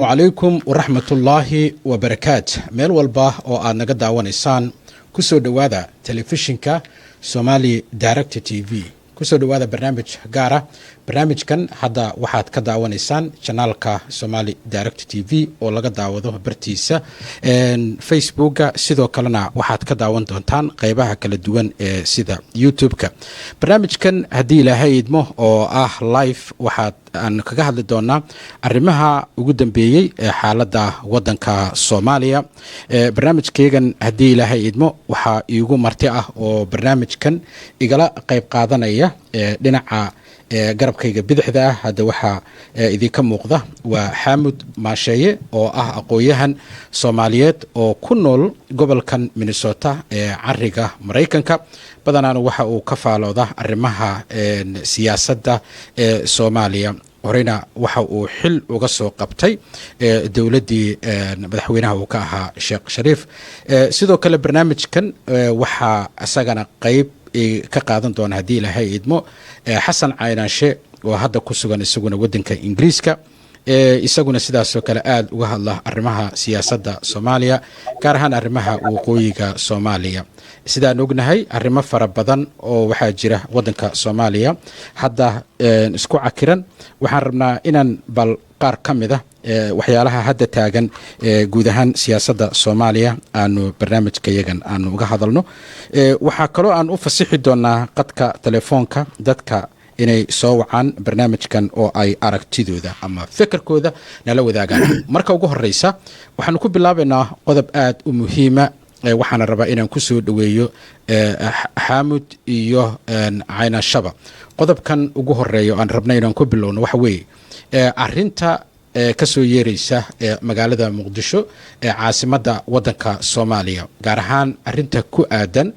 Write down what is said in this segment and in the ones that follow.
عليكم ورحمة الله وبركاته ميل والباه oo aad naga daawanaysaan kusoo dhawaada telefishinka Somali Direct TV kusoo dhawaada barnaamij gaar ah barnaamijkan hadda waxaad ka daawanaysaan channelka Somali Direct TV oo laga daawado bartiisa Facebooka sidoo kalena waxaad ka daawan doontaan qaybaha kala duwan ee sida YouTube-ka barnaamijkan hadii Ilaahay idmo oo ah live waxaad aan kaga hadli doonaa arrimaha ugu dambeeyay ee xaaladda wadanka Soomaaliya barnaamijkeegan hadii Ilaahay idmo waxa iigu marti ah oo barnaamijkan igala qayb qaadanaya dhinaca garabkayga bidixda ah hadda waxa idinka muuqda waa Xaamud Maasheeye oo ah aqooyahan Soomaaliyeed oo ku nool gobolkan Minnesota ee cariga Mareykanka badanaan waxa uu ka faalooda arrimaha siyaasadda ee Soomaaliya horeyna waxa uu xil uga soo qabtay dawladdii madaxweynaha uu ka ahaa Sheekh Shariif sidoo kale barnaamijkan waxa asagana qayb ka qaadan doona hadii Ilaahay idmo Xasan Caynaanshe oo hadda ku sugan isaguna wadanka Ingiriiska isaguna sidaas oo kale aad uga hadla arrimaha siyaasadda Soomaaliya gaar ahaan arrimaha waqooyiga Soomaaliya sidaan ognahay arrimo fara badan oo waxa jira wadanka Soomaaliya hadda isku cakiran waxaan rabnaa inaan bal qaar kamid ah waxyaalaha hadda taagan guud ahaan siyaasadda Soomaaliya aanu barnaamijkayagan aanu uga hadalno waxa kale oo aan u fasixi doonaa qadka telefoonka dadka inay soo wacaan barnaamijkan oo ay aragtidooda ama fikirkooda nala wadaagaan marka ugu horeysa waxaan ku bilaabaynaa qodob aad u muhiima waxaan rabaa inaan ku soo dhaweeyo Xaamud iyo Caynashaba qodobkan ugu horeeyo aan rabnaa inaan ku bilowno waxa weeye arinta ka soo yeeraysa magaalada Muqdisho ee caasimadda wadanka Soomaaliya gaar ahaan arinta ku aadan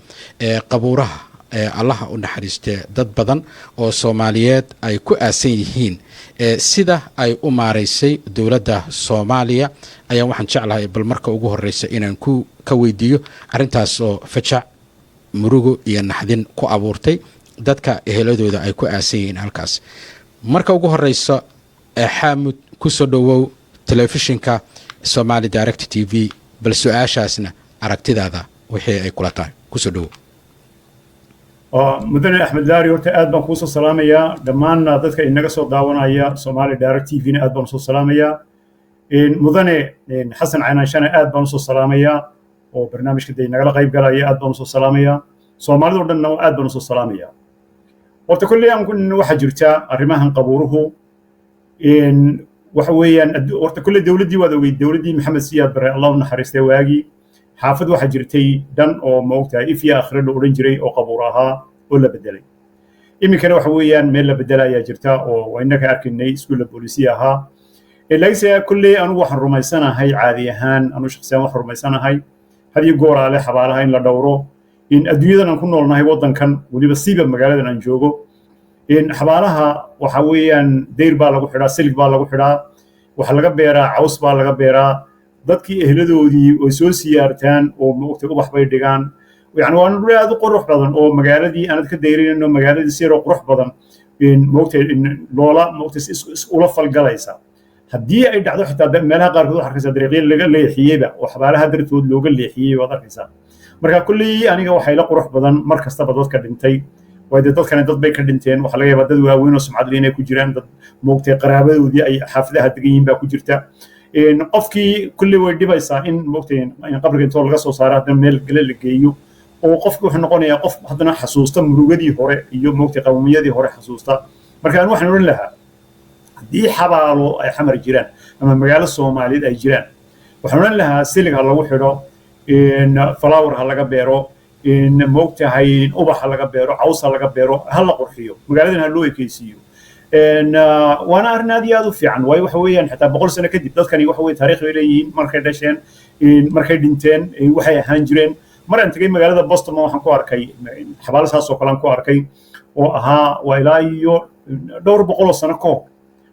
qabuuraha Allah u naxariistay dad badan oo Soomaaliyeed ay ku aasan yihiin sida ay u maareysay dawladda Soomaaliya ayaa waxaan jeclahay bal marka ugu horeysa inaan ka weydiiyo arintaas oo fajac murugo iyo naxdin ku abuurtay dadka eheladooda ay ku aasan yihiin halkaas marka ugu horeysa Xaamud ku soo dhawow telefishinka Somali Direct TV bal su'aashaasna aragtidaada wixii ay kula tahay ku soo dhawow مدن أحمد داري ورت أدبان خوص السلامية دمان ضدك إنك صوت داونا يا سومالي دايركت تي في أدبان صوت السلامية مدن حسن عيناشان أدبان صوت السلامية وبرنامج كده إنك لا غيب قال يا أدبان صوت السلامية سومالي ودن نو أدبان صوت السلامية ورت كل يوم كن واحد جرتا الرماهن قبوره إن وحويا ورت كل الدولة دي وذوي الدولة دي محمد سياد برا الله نحرسته واجي حافظ واحد جرتي دن أو موقتها إفي آخر الأورنجري أو قبورها ولا بدلي إمي كانوا وحويا ميلا بدلا يا جرتا وإنك أركني سكول البوليسية ها ليس كل أنا واحد رميسانة هاي عاديهان أنا شخصيا واحد رميسانة هاي هذه جورا على حبالها إن لدوره إن أدوية نكون نقول نهاي وطن كان ودي بسيبة مقالة ننجوجو إن حبالها وحويا دير بالغ وحدا سلك بالغ وحدا وحلقة بيرا عوس بالغ بيرا dadkii eheladoodii oo soo siyaartaan oo moogtay ubax bay dhigaan yani waan aad u qurux badan oo magaaladii aan ka dayrinayno magaaladii si qurux badan in moogtay loola moogtay ula falgalaysa hadii ay dhacdo xitaa meelaha qaar kood arkaysa dariiqyada laga leexiyayba oo xabaalaha dartood looga leexiyay waad arkaysaa marka kulli aniga waxay la qurux badan mar kasta dadka dhintay way dadkana dad bay ka dhinteen waxa laga yaabaa dad waaweyn oo sumcad leh inay ku jiraan dad moogtay qaraabadoodii ay xaafadaha degan yihiin baa ku jirta إن قفكي كل وردي بيسا إن وقتين إن قبل كنتوا لقى صارت ميل قليل الجيو وقفك وحنا قلنا قف حدنا حسوسته مروجدي هراء يوم وقت قومية دي هراء حسوسته مركان وحنا نقول لها دي حبالو أي حمر الجيران أما مجال الصومالي أي جيران وحنا نقول لها سلك هلا وحده إن فلاور هلا جبيرو إن موقت هاي أوبح هلا جبيرو عوس هلا جبيرو هلا قرحيو مجالدنا هلوي كيسيو إن وأنا أرنادي هذا في عن واي وحويا حتى بقول سنة كدي تذكرني وحوي تاريخ إليين مركزين إن مركزين وحي هنجرين مرة أنت جاي مقالة بوسطن ما حنكو أركي حبالسها سوكلان كو أركي وها وإلى دور بقول سنة كو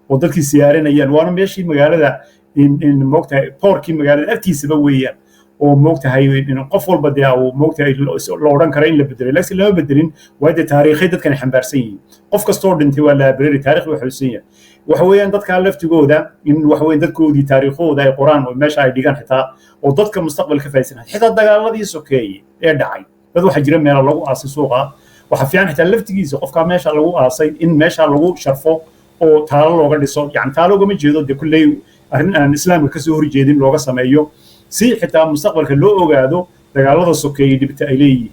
وذلك السيارين أيان وأنا ماشي مقالة إن موقتها بوركي مقالة أفتي سبويا وموقتها إن قفل بدي أو موقتها لوران كرين اللي بدري لكن لما بدرين وهذا تاريخي ده كان حمبارسين قف كستور انت ولا بريري تاريخ وحسية وحويان دتك لفتي جودا إن وحويان دتك ودي تاريخه ده القرآن وماشي هاي ديجان حتى ودتك مستقبل كفايسنا حتى الدجال الذي سكي يدعي هذا حجرين من الله أسسوها وحفيان حتى لفتي جيز قف ماشي الله أصيد إن ماشي الله شرفه أو تعالوا لوجا ديسون يعني تعالوا قوم يجيدوا دي كله الإسلام كسور جيدين لوجا سمايو سي حتى مستقبل كله وجاده دجال هذا سكي دي بتأليه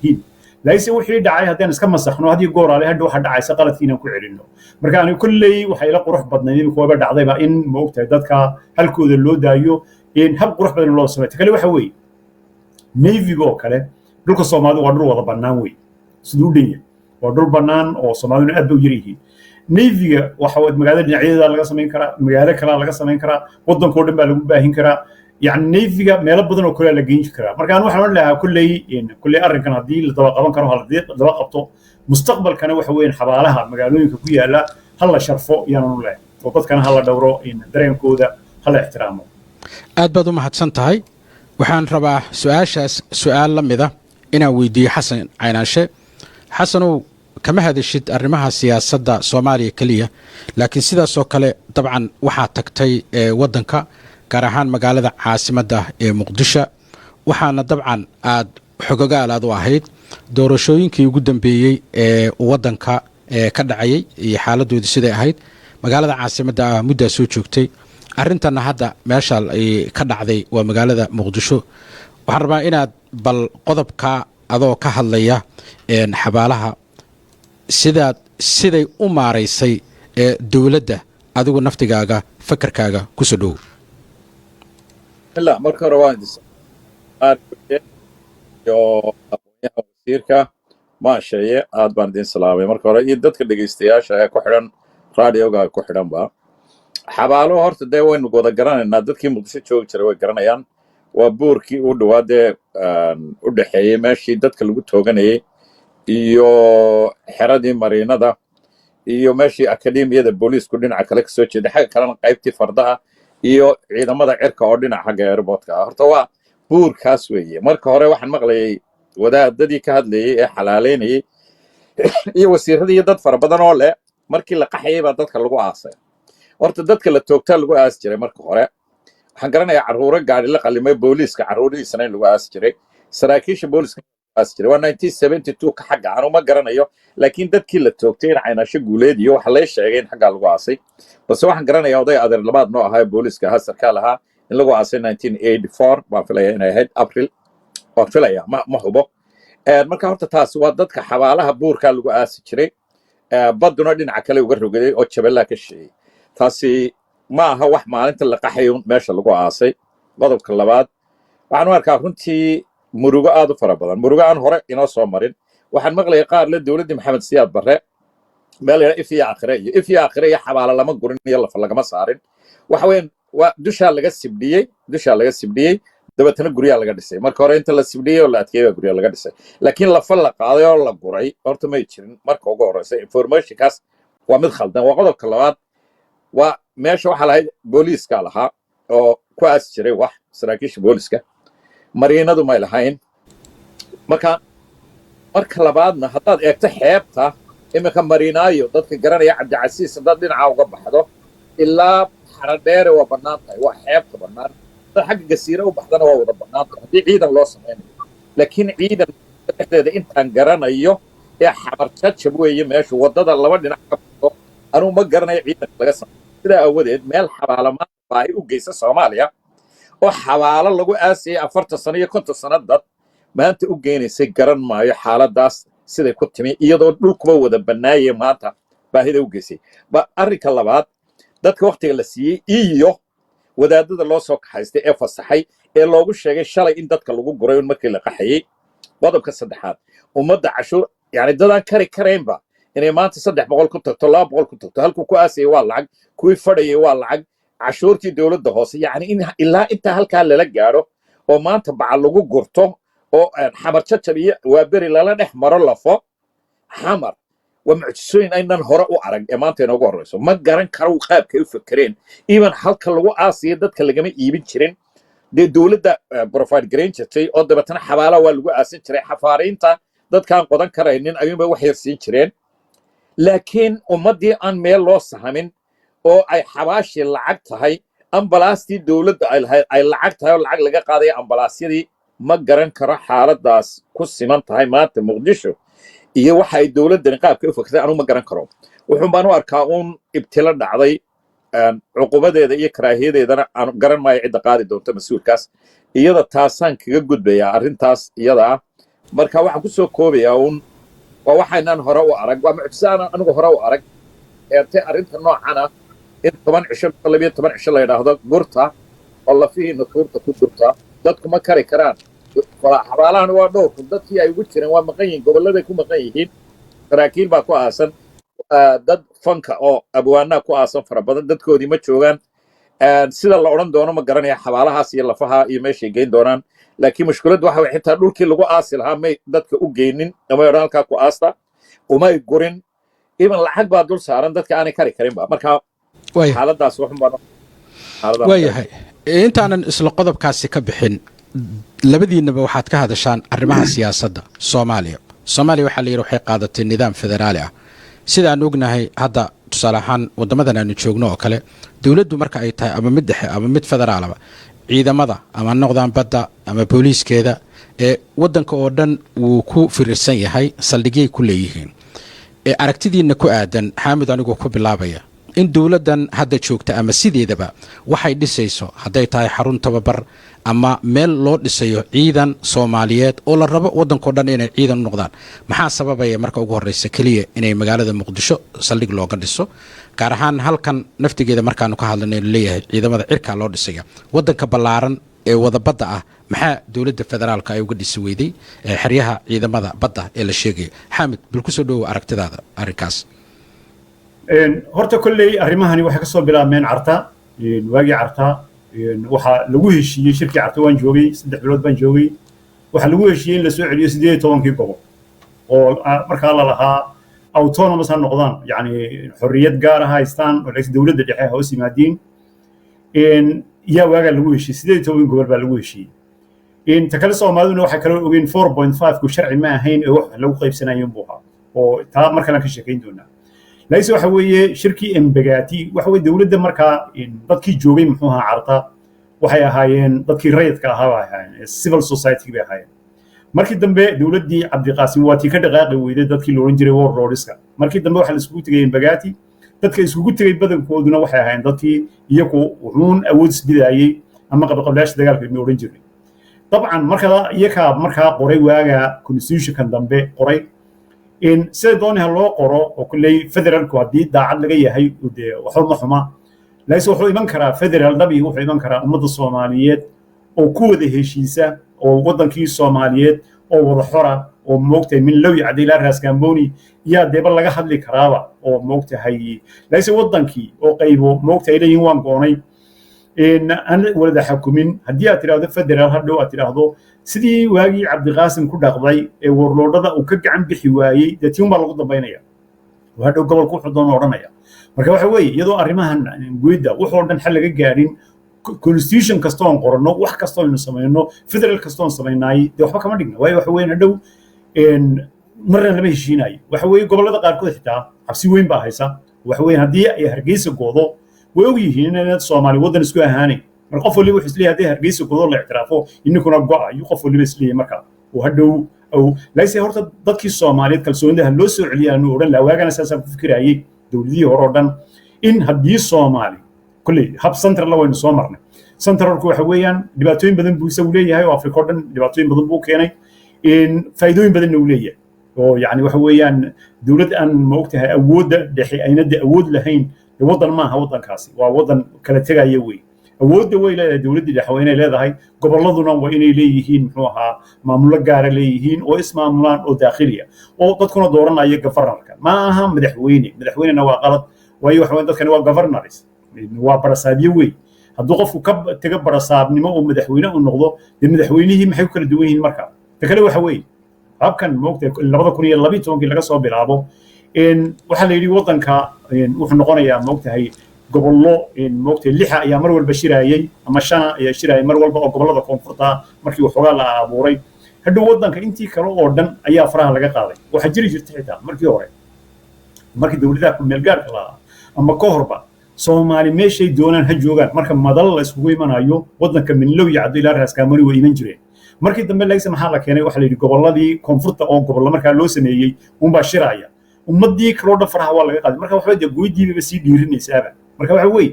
ليس وحي دعاي هذين اسكا مسخنو هدي غور عليه هدو waxa dhacaysa qaladkiina ku celino marka aan kullay waxay la qurux badnaayeen kuwa dhacday ba in moogtay dadka halkooda loo daayo in hab qurux badan loo sameeyo kale waxa weey navy go kale dhulka Soomaalidu waa dhul wada banaan weey sidoo dhigay waa dhul banaan oo Soomaalidu aad u yirihiin navy waxa wad magaalada dhinacyada laga sameyn karaa magaalo kale laga sameyn karaa wadanka oo dhan baa lagu baahin karaa يعني نيفيجا ميلا بدن وكلها لجينش كرا مركان واحد من لها كل أرن كان هدي لطبقة بان كانوا هالدي طبقة بتو مستقبل كانوا وحوين حبالها مقالون كويا لا هلا شرفوا يعني ولا وقت كان هلا دورو إن درين كودا هلا احترامه أدبدو ما هتسنتهاي وحان ربع سؤال لمذا إنا ويدي حسن عيناشي حسنو كما هذا الشيء أرمها سياسة سوماليا كلية لكن سيدا سوكالي طبعا وحا تكتي ودنكا gaar ahaan magaalada caasimadda ee Muqdisho waxaana dabcan aad xogogaal aad u ahayd doorashooyinkii ugu dambeeyay ee wadanka ka dhacayay iyo xaaladoodu siday ahayd magaalada caasimadda muddo soo joogtay arintana hadda meesha ay ka dhacday waa magaalada Muqdisho waxaan rabaa inaad bal qodobka adoo ka hadlaya xabaalaha siday u maareysay dawladda adigu naftigaaga fakarkaaga ku soo dhow لا مركز رواندس يو وزيرك ما شيء عاد باندين سلامي مركز رأي دتك دقيستياش كحرن راديوغا كحرن با حبالو هرت ده وين قودا جران إن دتك مقدسة شو تروي جران يان وبوركي ودوادة ودحية ماشي دتك اللي قلت هوجني يو حردي مارينا ده يو ماشي أكاديمية البوليس كلنا عكلك سوتش ده حاجة كلام قيبتي فردها iyo ciidamada cirka oo dhinaca xagga airportka horta waa buurkaas weeye marka hore waxaan maqlayay wadaadadii ka hadlayay ee xalaaleynayay iyo wasiiradii dad fara badan oo leh markii la qaxayay baa dadka lagu aasay horta dadka la toogtaa lagu aas jiray marka hore waxaan garanayaa caruuro gaari la qalimay booliiska caruurihiisana in lagu aas jiray saraakiisha booliiska aas jiray waa 1972 ka xagga aan uma garanayo laakiin dadkii la toogtay in caynaasho guuleed iyo waxa la sheegay in xagga lagu aasay بس واحد قرنا يا وضيع هذا اللباد نوع هاي بوليس كهسر كلها اللي هو عام 1984 ما في ليه هاد أبريل ما في ليه ما هو بق ما كان تاس ودت كحوالها بور كان لو أسيري بدنا دين عكلي وقرر وقدي أو تشبه الشيء تاسي ما هو واحد ما أنت اللي قحيون ماشى اللي هو عاصي بدو كلباد وعنوان كهرنتي مروجة هذا فربلا مروجة عن هراء يناس عمرين واحد مغلي قار للدولة محمد سياد برا مال إفي آخرية حبالة لما قرن يلا فلقة ما صارين وحوين ودوشها لقى السبدية دبتنا قرية لقى دسي مركورة انت السبدية ولا أتكيبه قرية لقى دسي لكن لفلق هذا ولا قرية أرتو ما يتشرين مركو قرية إنفورميشن كاس ومدخل ده وقضوا كلوات وماشي واحد هاي بوليس كالها أو كواس شري واحد سراكيش بوليس كا مرينا دو ما يلهين مكان مركلبادنا حتى اكتحيبتها إما كان مرينايو ضدك جراني عبد العزيز ضد دينعه وقبح هذا إلا حردير وبناطة وحياة بناطة حق قصيرة وبحضنا ووضع بناطة دي عيدا لوصم يعني لكن عيدا إذا أنت جرانيو يا حمرتات شبوي يمشي وضد الله ودينا أنا ما جراني عيدا لقسم كده أودي مال حبالة ما باي وجيس الصوماليا وحبالة لقوا آسي أفرت الصينية كنت السنة ضد ما أنت وجيني سجران ما حالة داس sida ku timi iyadoo dhulkuba wada banaayay maanta baahida u geysay ba arrinka labaad dadka waqtiga la siiyay iyo wadaadada loo soo kaxaystay ee fasaxay ee loogu sheegay shalay in dadka lagu guray markii la qaxayay qodobka saddexaad ummadda cashuur yani dadaan karaynba inay maanta 300 ku tagto 200 ku tagto halku ku aasay waa lacag kuwii fadhiyay waa lacag cashuurtii dawladda hoose yani in ilaa inta halka lala gaaro oo maanta bacal lagu gurto oo xamar jajabiya waa beri lala dhex maro lafo xamar ومعجسين أيضاً هراء وعرق إمانتين أقول رئيسه ما قرن كرو قاب كيف فكرين إيمان حلقة لو آسيا دت كلجمي يبين شرين دي دولة دا بروفايل جرين شتى أود بتنا حوالا والجو آسيا شري حفارين تا دت كان قدان كراينين أيوم بوحير سين شرين لكن أمدي أن ميل لوس همين oo ay xabaashii lacag tahay ambalaastii dowladda ay lahayd ay lacag tahay oo lacag laga qaadaya ambalaasyadii ma garan karo xaaladaas ku siman tahay maanta muqdisho iyo waxa ay dowladdani qaabka u fakartay anu ma garan karo wuxuun baan u arkaa uun ibtilo dhacday cuqubadeeda iyo karaahiyadeedana aan garan maayo cidda qaadi doonta mas-uulkaas iyada taasaan kaga gudbayaa arrintaas iyada ah marka waxaan ku soo koobayaa uun waa waxaynaan hore u arag waa mucjisa aan anigu hore u arag eentay arrinta noocana in 10 cisho 12 cisho la yidhaahdo gurta oo lafihiina tuurta ku durta dadku ma kari karaan xabaalahan waa dhowr dadkii ay ugu jireen waa maqan yihiin gobolladay ku maqan yihiin saraakiil baa ku aasan dad fanka oo abwaanaa ku aasan fara badan dadkoodii ma joogaan sida la odhan doono ma garanaya xabaalahaas iyo lafaha iyo meeshay geyn doonaan laakiin mushkiladdu waxa way xitaa dhulkii lagu aasi lahaa may dadka u geynin ama odhan halkaa ku aasta umay gurin iban lacag baa dul saaran dadka aanay kari karinba marka xaaladaas waayahay intaanan isla qodobkaasi ka bixin labadiinaba waxaad ka hadashaan arrimaha siyaasadda soomaaliya waxaa la yidhi waxay qaadatay nidaam federaali ah sidaan ognahay hadda tusaale ahaan waddamadan aanu joogno oo kale dowladdu marka ay tahay ama mid dhexe ama mid federaalaba ciidamada ama noqdaan badda ama booliiskeeda ee waddanka oo dhan wuu ku firirsan yahay saldhigyay ku leeyihiin ee aragtidiinna ku aadan xaamid anigoo ku bilaabaya in dowladdan hadda joogta ama sideedaba waxay dhisayso hadday tahay xarun tababar ama meel loo dhisayo ciidan Soomaaliyeed oo la rabo waddanka oo dhan inay ciidan u noqdaan maxaa sababaya marka ugu horeysa kaliya inay magaalada Muqdisho saldhig looga dhiso gaar ahaan halkan naftigeeda markaanu ka hadlanay leeyahay ciidamada cirka loo dhisaya waddanka ballaaran ee wada badda ah maxaa dowladda federaalka ay uga dhisi weyday xeryaha ciidamada badda ee la sheegay xaamid bil ku soo dhaw aragtidaada arrinkaas horta kulley arrimahani waxay ka soo bilaabmeen carta waagii carta waxaa lagu heshiiyey shirkii carta waan joogay 3 bilood baan joogay waxaa lagu heshiiyey in la soo celiyo 18 gobol oo markaa la lahaa autonomous ha noqdaan yani xorriyad gaar ah haystaan oo dowladda dhexe hoos yimaadiin yaa waagaa lagu heshiiyey 18 gobol baa lagu heshiiyey ta kale Soomaaliduna waxay kala ogeen 4.5 ku sharci ma ahayn ee wax lagu qaybsanayo buuha oo taa markana ka sheekayn doonaa ليس وحوي شركي إمبجاتي وحوي دولة ده مركا بدكي جوبي محوها عرطة وحيا هاين بدكي ريت كهوا هاين civil society بها هاين مركي دمبه دولة دي عبد القاسم واتي كده غاقي ويدا بدكي لورنجري وور رودسكا مركي دمبه وحل سكوت جاي إمبجاتي بدكي سكوت جاي بدن كودنا وحيا هاين بدكي يكو وحون أودس بداية أما قبلاش دجال في لورنجري طبعا مركا يكا مركا قري واجا كونستيوشن كان دمبه قري إن سيدونها لو قرأ وكل فدرال كوادي داعد لجيه هاي وحرمة حما ليس وحوي منكرة فدرال نبي وحوي منكرة أمد الصوماليات أو كوده هشيسة أو وطن كي الصوماليات أو وضحرة أو موقته من لو يعدي لها كامبوني يا دبل لجا حد لكرابة أو موقته هاي ليس وطن كي أو قيبو موقته إلى يوم قوني إن أنا ولد حكومين هدي أتراض فدرال هدو أتراضو sidii waagii Cabdi Qaasim ku dhaqday ee warloodada uu ka gacan bixi waayay dadkii uma lagu dambeynaya waxa gobolku wuxuu doon oranaya marka waxa weeye iyadoo arrimahan guuda wuxuu dhan xal laga gaarin constitution kasto aan qorno wax kasto aynu sameeyno federal kasto aan sameeynay waxba kama dhigna waxa weeye hadhow marna lama heshiinayo waxa weeye gobolada qaarkood xitaa xabsi weyn baa haysa waxa weeye hadii ay Hargeysa goodo way og yihiin in Soomaali wadan isku ahaanay marqof waliba wuxuu isleeyahay hadii Hargeysa goodo la ictiraafo inaguna go'a iyo qof waliba isleeyahay marka oo hadhow oo laysa horta dadkii Soomaaliyeed kalsoonida loo soo celiyaan oo dhan la waagana saasaan ku fikirayay dawladii hore oo dhan in hadii Soomaali kulli hab center la waynu soo marnay centerku waxa weeyaan dhibaatooyin badan buu isagu leeyahay oo Afrika oo dhan dhibaatooyin badan buu keenay in faa'iidooyin badan uu leeyahay oo yani waxa weeyaan dawlad aan ma ogtahay awoodda dhexe ayna awood lahayn wadan ma aha wadankaasi waa wadan kala tagaya weey awoodda way leedahay dawladda dhexe waa inay leedahay gobolladuna waa inay leeyihiin muxuu ahaa maamulo gaar ah leeyihiin oo ismaamulaan oo daaqiliya oo dadkuna dooranaya governorka ma aha madaxweynena waa qalad waayo waxa weyn dadkani waa governors waa barasaabyo weey hadduu qofku ka taga barasaabnimo oo madaxweyne u noqdo de madaxweynihii maxay kala duwan yihiin marka kale waxa weey habkan moogtay 2012 laga soo bilaabo in waxa la yiri wadanka wuxuu noqonayaa moogtahay gobollo in moogtay lixa ayaa mar walba shiraayay ama shana ayaa shiraayay mar walba oo gobollada koonfurta markii waxoogaa la abuuray hadhow wadanka intii kale oo dhan ayaa faraha laga qaaday waxa jiri jirtay xitaa markii hore markii dawladda ku meel gaarka lahaa ama ka horba soomaali meeshay doonaan ha joogaan marka madal la isugu imanayo waddanka minlow iyo cabdi ilaa raaskaamoni way iman jireen markii dambe lagse maxaa la keenay waxa la yidhi gobolladii koonfurta oo gobollo markaa loo sameeyey unbaa shiraya ummaddii kaloo dhan faraha waa laga qaaday marka waxba dee goydiibaba sii dhiirinaysaaba marka waxa weeye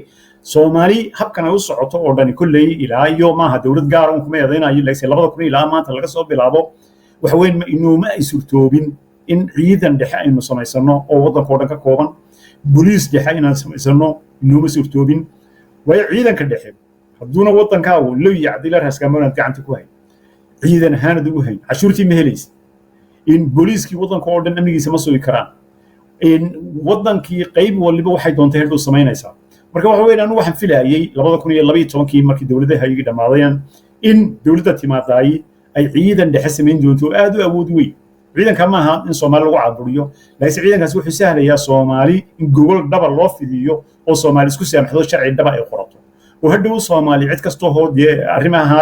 soomaali habkan ay u socoto oo dhani kolley ilaa iyo maaha dowlad gaara un kuma eedaynayo lagse 2000 ilaa maanta laga soo bilaabo waxa weeye inooma ay surtoobin in ciidan dhexe aynu samaysano oo waddanka oo dhan ka kooban boliis dhexe inaan samaysano inooma surtoobin waayo ciidanka dhexe hadduuna waddankaagu low iyo cabdillah raaskaamoonaad gacanta ku hayn ciidan ahaanad ugu hayn cashuurtii ma helaysa in booliiskii waddanka oo dhan amnigiisa ma sugi karaan in waddankii qayb waliba waxay doontay heldhow samaynaysaa marka waxa weeye anu waxaan filayay 2012 markii dowladaha ayagii dhammaadayaan in dowladda timaadaay ay ciidan dhexe samayn doonto aad u awood weyn ciidanka ma aha in Soomaali lagu caburiyo laakiin ciidankaas wuxuu sahlayaa Soomaali in gobol dhaba loo fidiyo oo Soomaali isku saamaxdo sharci dhaba ay qorato oo hadhow Soomaali cid kastoo hoodee arrimaha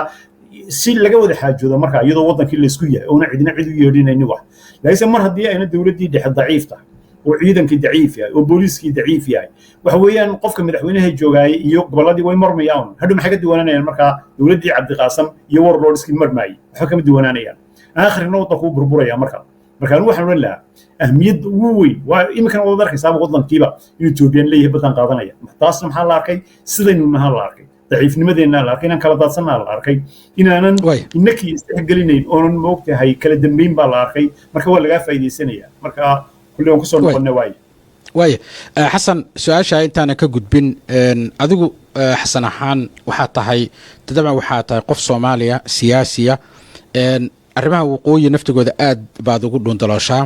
si laga wada xaajoodo marka iyadoo waddankii la isku yahay oo cidina cid u yeedhinayni wax laakiin mar haddii ayna dowladdii dhexe daciif tahay oo ciidankii daciif yahay oo booliiskii daciif yahay waxa weeyaan qofka madaxweynaha joogay iyo gobolladii way marmayaan hadhow maxay ka diiwaanayaan marka dowladdii Cabdi Qaasim iyo warlordskii marmayay waxa ka diiwaanayaan آخر نقطة هو بربورة يا مركب مركب واحد من لا أهمية ووي ويمكن أقول ذلك سابق وضن كيبا يوتيوبيان ليه بدن قاضنا يا محتاس محل لاركي سدين من محل لاركي ضعيف نمدينا لاركي إن كلا ضاسنا لاركي إن أنا إنك يستحقلينين أون موقت هاي كلا دمين بالاركي مركب ولا جاف أيدي سنة مركب كل يوم كسر نقولنا واي حسن سؤال شاي أنت أنا كجود بين أذوق حسن حان وحتى هاي تدمع وحتى قف صوماليا سياسية arrimaha waqooyi naftigooda aad baad ugu dhuundalooshaa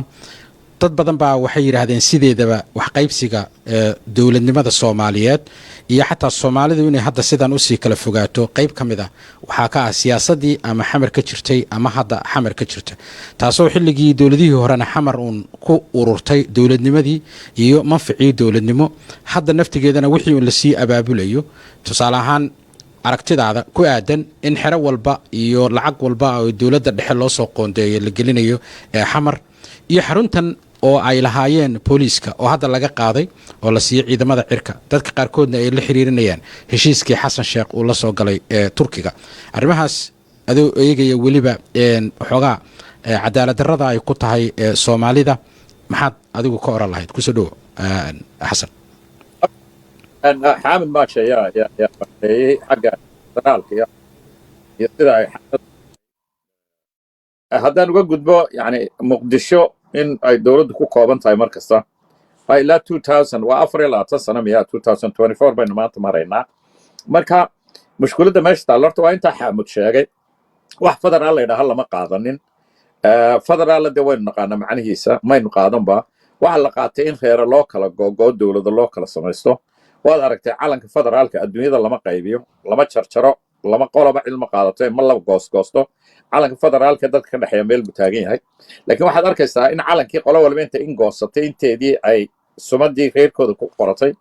dad badan baa waxay yiraahdeen sideedaba wax qaybsiga dawladnimada Soomaaliyeed iyo xataa Soomaalidu inay hadda sidan u sii kala fogaato qayb kamid ah waxa ka ah siyaasadii ama xamar ka jirtay ama hadda xamar ka jirta taasoo xilligii dawladihii horena xamar uun ku ururtay dawladnimadii iyo manficii dawladnimo hadda naftigeedana wixii la sii abaabulayo tusaale ahaan aragtidaada ku aadan in xero walba iyo lacag walba oo dawladda dhexe loo soo qoondeeyo la gelinayo xamar iyo xaruntan oo ay lahaayeen booliiska oo hadda laga qaaday oo la siiyay ciidamada cirka dadka qaar koodna ay la xiriirinayaan heshiiskii Xasan Sheekh uu la soo galay Turkiga arrimahaas adoo eegaya waliba xogaa cadaalad darrada ay ku tahay Soomaalida maxaad adigu ka oran lahayd ku soo dhaw Xasan حامد ماشي يا حق سنالك يا يصير هذا نقول قدبو يعني مقدشو إن أي دولة كو كوبان تاي مركزة هاي لا 2000 وأفريل لا سنة مية 2024 بينما تمارينا مركا مشكلة ده ماشي تعلرت وين حامد شيء واحد فدر الله ده هلا ما قاضنين فدر الله ده وين نقانا معنى هيسا ما ينقاضن با وعلى قاتين خير لوكال جو دولة لوكال سميستو waad aragtay calanka federaalka adduunyada lama qaybiyo lama jarjaro lama qoloba cilmi qaadato ma la goosgoosto calanka federaalka dadka ka dhaxeeya meel buu taagan yahay laakiin waxaad arkaysaa in calankii qolo walba inta in goosatay inteedii ay sumadii reerkooda ku qoratay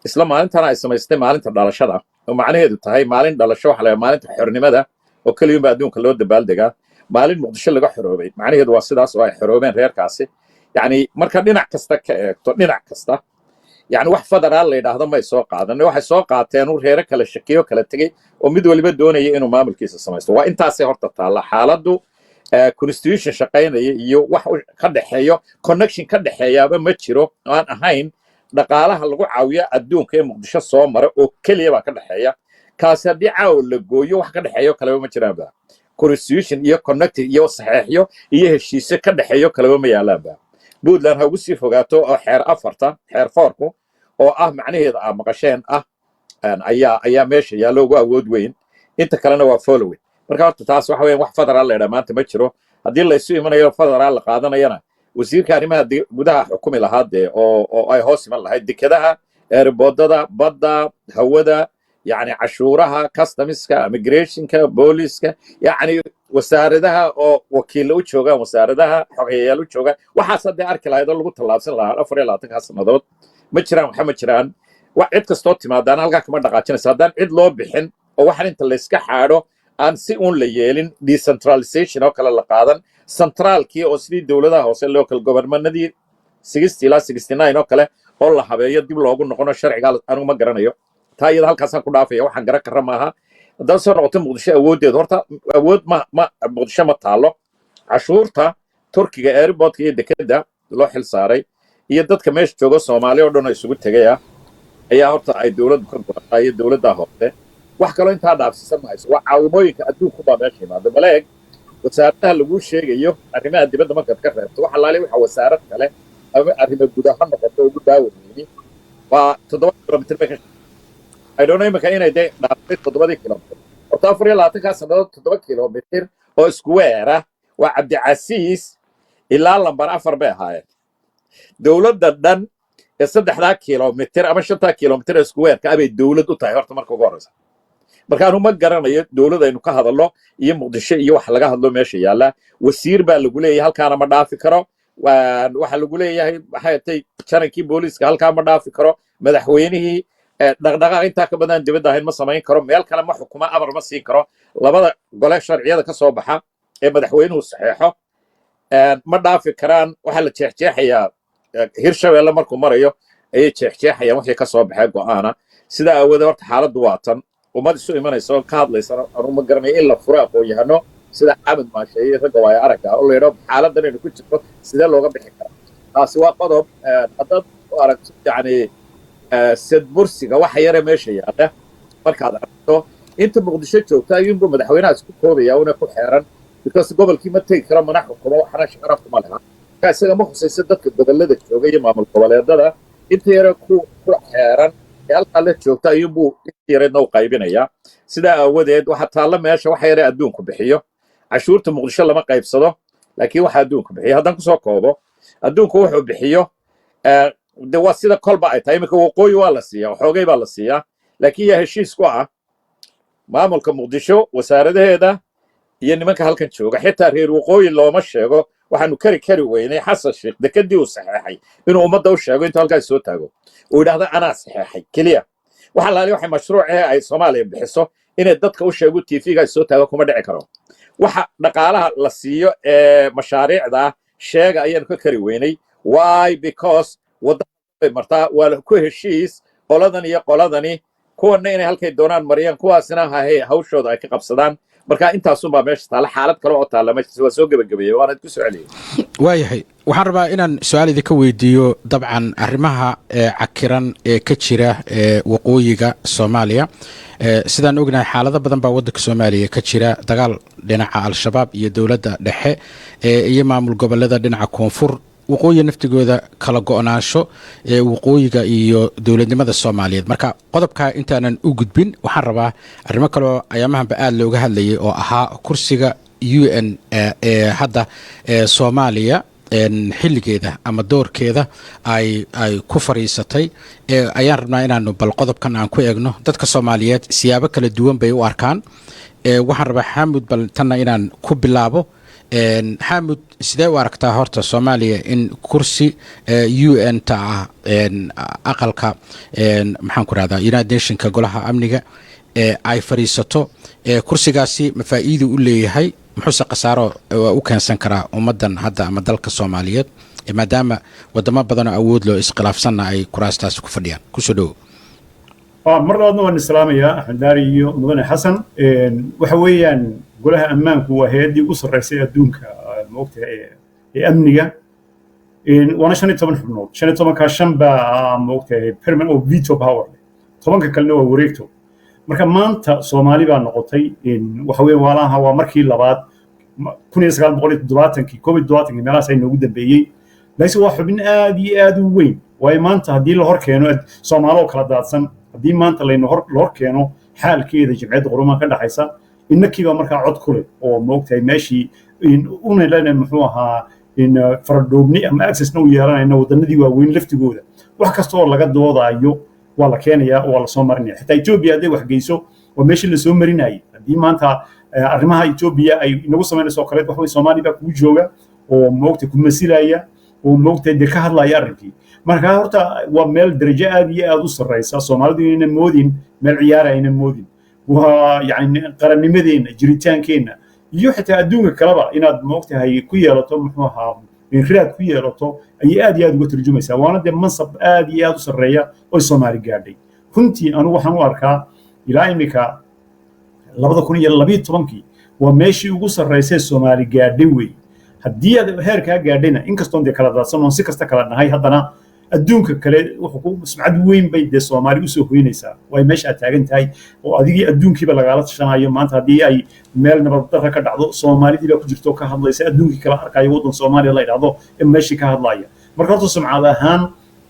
isla maalintana ay samaystay maalinta dhalashada oo macnaheedu tahay maalin dhalasho waxa la maalinta xornimada oo kaliya adduunka loo dabaaldegaa maalin muqdisho laga xoroobay macnaheedu waa sidaas oo ay xoroobeen reerkaasi yani marka dhinac kasta ka eegto dhinac kasta يعني واحد فدرال اللي هذا ما يسوق هذا إنه واحد سوق عتين ورهيرك كلا شكيه وكلا تجي ومد واللي بدونه إنه ما عمل كيس السماست وإنت سهرت طالع حالته كونستيوشن شقين يو واحد كده حياه كونكشن كده حياه بمتشرو أنا هين دقالها اللي عاوية الدون كي مقدشة صامرة وكل يوم كده حياه كاسر دي عاول لجو يو واحد كده حياه كلا بمتشرو بقى كونستيوشن يو كونكت يو صحيح يو الشيء كده حياه كلا بميالا بقى بودلان ha ugu sii fogaato oo xeer afarta xeer foorku oo macnaheedu maqasheen ayaa meesha yaa loogu awood weyn inta kalena waa following marka horta taas waxa weeyaan wax federaal la maanta ma jiro haddii la isu imanayo federaal la qaadanayana wasiirka arrimaha gudaha xukumi lahaadee oo ay hoos iman lahayd dekedaha airboodada badda hawada يعني عشورها كاستمسكا immigrationka booliska يعني wasaaradaha oo wakiil u jooga wasaaradaha xogeyaal u jooga waxa saddex arki lahayd oo lagu talaabsan lahaa 24 sanadood ma jiraan waxa ma jiraan wax cid kasto timaadaan halka kama dhaqaajinaysa hadaan cid loo bixin oo waxan inta la iska xaadho aan si uun la yeelin decentralization oo kala la qaadan centralkii oo sidii dawladaha hoose local governmentadii 60 ilaa 69 oo kale oo la habeeyo dib loogu noqono sharciga anigu ma garanayo taa iyada halkaasaan ku dhaafaya waxaan garan kara maaha haddaan soo noqoto muqdisho awooddeeda horta awood ma muqdisho ma taalo cashuurta turkiga airportka iyo dekedda loo xil saaray iyo dadka meesha jooga soomaali oo dhan oo isugu tegaya ayaa horta ay dowladdu ka go'ataa iyo dowladdaa hoose wax kaloo intaa dhaafsiisan mahayso waa caawimooyinka adduunku baa meesha yimaada maleeg wasaaradaha laguu sheegayo arrimaha dibadda markaad ka reebto waxa laali waxa wasaarad kale ama arrimo gudaha noqoto ugu daaweyni waa 7 kilomitir bay ka I don't know imika inay dee dhaaftay 7 kilomitir horta 24 sannadood 7 kilomitir oo square ah waa cabdicasiis ilaa lambar 4 bay ahaayeen dowladda dhan ee 3 kilomitir ama 5 kilomitir square ka abay dowlad u tahay horta marka ugu horeysa marka aanu ma garanayo dowladaynu ka hadalno iyo muqdisho iyo wax laga hadlo meesha yaala wasiir baa lagu leeyahay halkaana ma dhaafi karo waxa lagu leeyahay waxay tahay jarankii booliiska halkaa ma dhaafi karo madaxweynihii dhaqdhaqaaq intaa ka badan dibadda ahayn ma samayn karo meel kale ma xukuma amar ma siin karo labada gole sharciyada ka soo baxa ee madaxweynuhu saxeexo ma dhaafi karaan waxa la jeexjeexayaa hirshabeelle markuu marayo ayay jeexjeexayaan wixii ka soo baxay go'aana sida awoodda horta xaaladdu waa tan ummad isu imanaysa oo ka hadlaysa anu ma garanayo in la furo aqoon-yahano sida xamid maasheeye ragga waaya aragga oo la yidhaho xaaladdan aynu ku jirto sidee looga bixi karaa taasi waa qodob haddaad u aragto yacni sadbursiga waxa yare meesha yaalla markaad aragto inta muqdisho joogta ayuunbuu madaxweynaha isku koobaya una ku xeeran because gobolkii ma tegi karo mana xukumo waxna shaqana kuma laha marka isaga ma khusayso dadka gobollada jooga iyo maamul goboleedada inta yare ku xeeran ee halkaa la joogta ayuunbuu inta yareedna u qaybinayaa sidaa aawadeed waxa taalla meesha waxa yare adduunku bixiyo cashuurta muqdisho lama qaybsado laakiin waxa adduunku bixiyo haddaan kusoo koobo adduunku wuxuu bixiyo de waa sida kolba ay tahay iminka waqooyi waa la siiyaa waxoogay baa la siiyaa laakiin yaa heshiis ku ah maamulka muqdisho wasaaradaheeda iyo nimanka halkan jooga xitaa reer waqooyi looma sheego waxaanu kari weynay xasan sheekh dekedii uu saxeexay inuu ummadda u sheego intuu halkaas soo taago uu yidhaahdo anaa saxeexay keliya waxa laali waxay mashruucee ay soomaaliya bixiso inay dadka u sheego tv-ga soo taago kuma dhici karo waxa dhaqaalaha la siiyo ee mashaariicda sheega ayaanu ka kari weynay why because wadday martaa waa ku heshiis qoladan iyo qoladani kuwana inay halkay doonaan mariyaan kuwaasina hawshooda ay ka qabsadaan marka intaasunbaa meesha taalla xaalad kale oo taalla meesha waa soo gebagabeeyey waana ku soo celiyey waayahay waxaan rabaa inaan su-aal idinka weydiiyo dabcan arrimaha cakiran ee ka jira waqooyiga soomaaliya sidaan ognahay xaalado badan baa waddanka soomaaliya ka jira dagaal dhinaca al-shabaab iyo dowladda dhexe iyo maamul goboleeda dhinaca koonfur waqooyi naftigooda kala go'naansho ee waqooyiga iyo dowladnimada soomaaliyeed marka qodobkaa intaanan u gudbin waxaan rabaa arrimo kaleoo ayaamahanba aad looga hadlayay oo ahaa kursiga UN ee hadda soomaaliya xilligeeda ama doorkeeda ay ku fariisatay ayaan rabnaa inaanu bal qodobkan aan ku eegno dadka soomaaliyeed siyaabo kala duwan bay u arkaan waxaan rabaa xaamud bal tanna inaan ku bilaabo xaamud sidee u aragtaa horta soomaaliya in kursi UN ta ah aqalka maxaan ku rahdaa United Nationka golaha amniga ay fariisato kursigaasi ma faa'iido u leeyahay muxuuse khasaaro u keensan karaa ummaddan hadda ama dalka soomaaliyeed maadaama wadamo badanoo awood loo iskhilaafsanna ay kuraastaasi ku fadhiyaan kusoo dhowo mar labaadna waan islaamayaa axmed daari iyo mudane xasan waxa weeyaan golaha ammaanku waa hay-addii ugu sarreysay adduunka maogtahay ee amniga waana 15 xubnood 15kaa 5 baa maogtahay permanent oo veto power 10ka kalena waa wareegto marka maanta Soomaali baa noqotay waxa weeye waalaha waa markii labaad 1970kii COVID-19 meelahaas ay noogu dambeeyay laakiin waa xubin aad iyo aad u weyn way maanta hadii la hor keeno Soomaaliya kala daadsan hadii maanta la hor keeno xaalkeeda jimciyadda qurumaha ka dhaxaysa innakiiba markaa cod kule oo moogtahay meeshii una leena muxuu ahaa in faradhoobni ama accessna u yeelanayna wadanadii waaweyn laftigooda wax kasta oo laga doodayo waa la keenayaa oo la soo marinaya xitaa Ethiopia hadday wax geyso waa meeshii la soo marinayay haddii maanta arrimaha Ethiopia ay inagu samaynayso kale wax way Soomaaliya ku jooga oo moogtahay ku masilaya oo moogtahay ka hadlaya arrinkii marka horta waa meel darajo aad iyo aad u sarreysa Soomaalidu inay moodin meel ciyaar ayna moodin waa yani qarannimadeena jiritaankeena iyo xitaa adduunka kaleba inaad moogtahay ku yeelato muxuu ahaa raad ku yeelato ayay aad iyo aad uga turjumaysaa waana dee mansab aad iyo aad u sarreeya oo Soomaali gaadhay runtii anigu waxaan u arkaa ilaa imika 2012 waa meeshii ugu sarreysay Soomaali gaadhay wey haddii aad heerkaa gaadhayna inkastoo dee kala daadsan oo si kasta kala nahay haddana adduunka kale wuxuu ku sumcad weyn bay dee Soomaali u soo hoynaysaa way meesha taagan tahay oo adigii adduunkiiba lagala tashanayo maanta haddii ay meel nabad darro ka dhacdo Soomaalidii baa ku jirto ka hadlaysa adduunkii kala arkayo waddan Soomaaliya la yiraahdo in meeshii ka hadlaya marka horta sumcad ahaan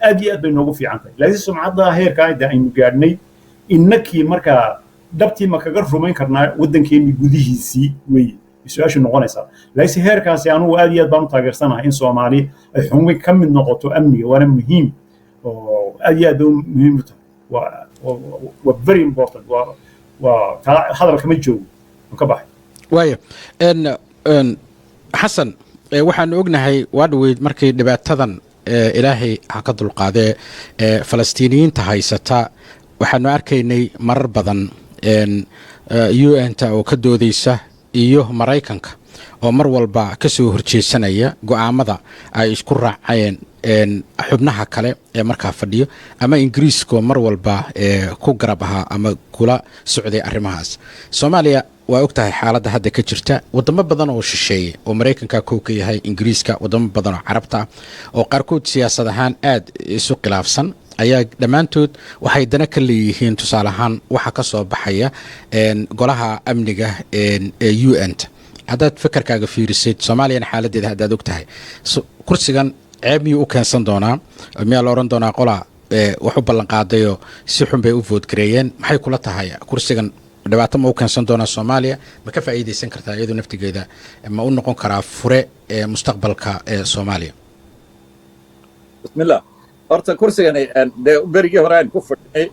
aad iyo aad bay noogu fiican tahay laakiin sumcadda heerkaa aynu gaadhnay innakii markaa dabtii ma kaga rumayn karnaa waddankeennii gudihiisii wey su-aashu noqonaysaa laakiin heerkaasi anugu aad iyo aad baan u taageersanahay in Soomaali ay xubin ka mid noqoto amniga waana muhiim oo aad iyo aad muhiim u tahay waa very important waa hadalka ma joogo ka baxay waayo xasan waxaan ognahay waa dhaweyd markii dhibaatadan ilaahay ha ka dulqaadee falastiiniyiinta haysata waxaanu arkaynay marar badan UN-ta oo ka doodaysa iyo Maraykanka oo mar walba ka soo horjeesanaya go'aamada ay isku raacayeen xubnaha kale ee markaa fadhiyo ama Ingiriiska mar walba ku garab ahaa ama kula socday arrimahaas Soomaaliya waa ogtahay xaaladda hadda ka jirta wadamo badan oo shisheeye oo Maraykanka koow ka yahay Ingiriiska wadamo badan oo Carabta oo qaarkood siyaasad ahaan aad isu khilaafsan ayaa dhammaantood waxay dana ka leeyihiin tusaale ahaan waxa ka soo baxaya golaha amniga ee UN-ta haddaad fikirkaaga fiirisid Soomaaliyana xaaladdeeda haddaad ogtahay kursigan ceeb miyuu u keensan doonaa miyaa la oran doonaa qola wax u ballan qaadayo si xun bay u voodgareeyeen maxay kula tahay kursigan dhibaato ma u keensan doonaa Soomaaliya ma ka faa'iideysan kartaa iyadoo naftigeeda ma u noqon karaa fure mustaqbalka ee Soomaaliya bismillah horta kursigan dee berigii hore aan ku fadhiyay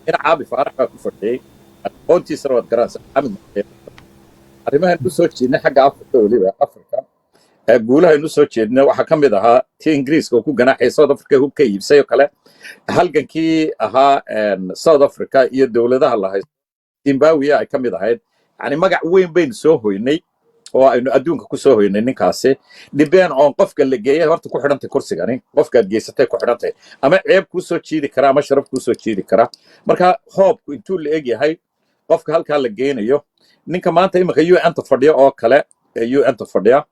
in Caabi Faarax ku fadhiyay aqoontiisa wad garanaysa Axmed arrimahan u soo jeednay xagga Afrika waliba Afrika guulaha inuu soo jeednay waxa ka mid ahaa tii Ingiriiska oo ku ganaxay South Africa ku ka iibsay oo kale halgankii ahaa South Africa iyo dawladaha la haysto Zimbabwe ay ka mid ahayd yani magac weyn bayn soo hoynay oo aynu adduunka ku soo hoynay ninkaasi dibeen oo qofka la geeyay horta ku xidhantay kursigani qofka geysatay ku xidhantay ama ceeb ku soo jeedi kara ama sharaf ku soo jeedi kara marka hoobku intuu la eg yahay qofka halka la geynayo ninka maanta imika UN-ta fadhiya oo kale UN-ta fadhiya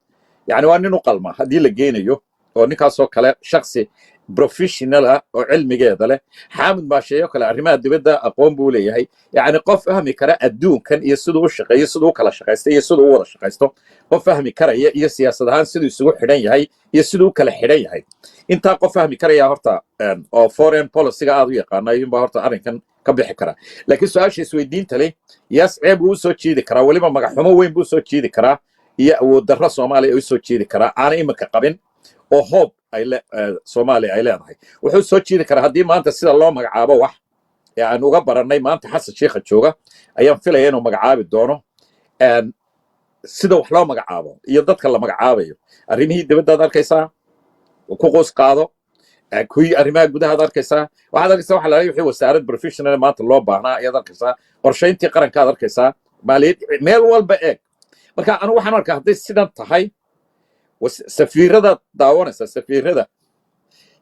yani waa nin u qalma haddii la geynayo oo ninkaasoo kale shakhsi professional ah oo cilmigeeda leh xaamid maasheeyo kale arrimaha dibadda aqoon buu leeyahay yani qof fahmi kara adduunkan iyo siduu u shaqeeyo siduu u kala shaqaysto iyo siduu u wada shaqaysto qof fahmi karaya iyo siyaasad ahaan siduu isugu xidhan yahay iyo siduu u kala xidhan yahay intaa qof fahmi karaya horta oo foreign policy-ga aad u yaqaana inbaa horta arrinkan ka bixi kara laakiin su-aasha isweydiinta leh yaas ceeb uu soo jeedi karaa weliba magaxumo weyn buu soo jeedi karaa iyo awood darro Soomaaliya u soo jeedi karaa aan imika qabin oo hoob Soomaaliya ay leedahay wuxuu soo jeedi karaa haddii maanta sida loo magacaabo wax ee aan uga baranay maanta Xasan Sheekh jooga ayaan filayaa inuu magacaabi doono sida wax loo magacaabo iyo dadka la magacaabayo arrimihii dibadda arkaysaa ku qoys qaado kuwii arrimaha gudaha arkaysaa waxaad arkaysaa waxa la leeyahay wixii wasaarad professional maanta loo baahnaa ayaad arkaysaa qorshayntii qaranka aad arkaysaa maaliyad meel walba eeg marka anigu waxaan arkaa hadday sidan tahay safiirada daawanaysa safiirada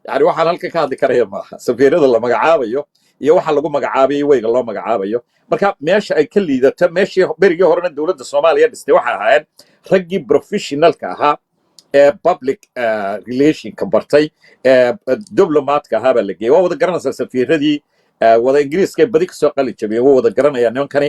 yani waxaan halkan ka hadli karaya maaha safiirada la magacaabayo iyo waxa lagu magacaabayo weyga loo magacaabayo marka meesha ay ka liidato meeshii berigii horena dawladda Soomaaliya dhistay waxa ahayd raggii professionalka ahaa ee public relationka bartay diplomatka ahaa baa la geeyay waa wada garanaysaa safiiradii wada Ingiriiska badi ka soo qalin jabiyay waa wada garanayaan nimankani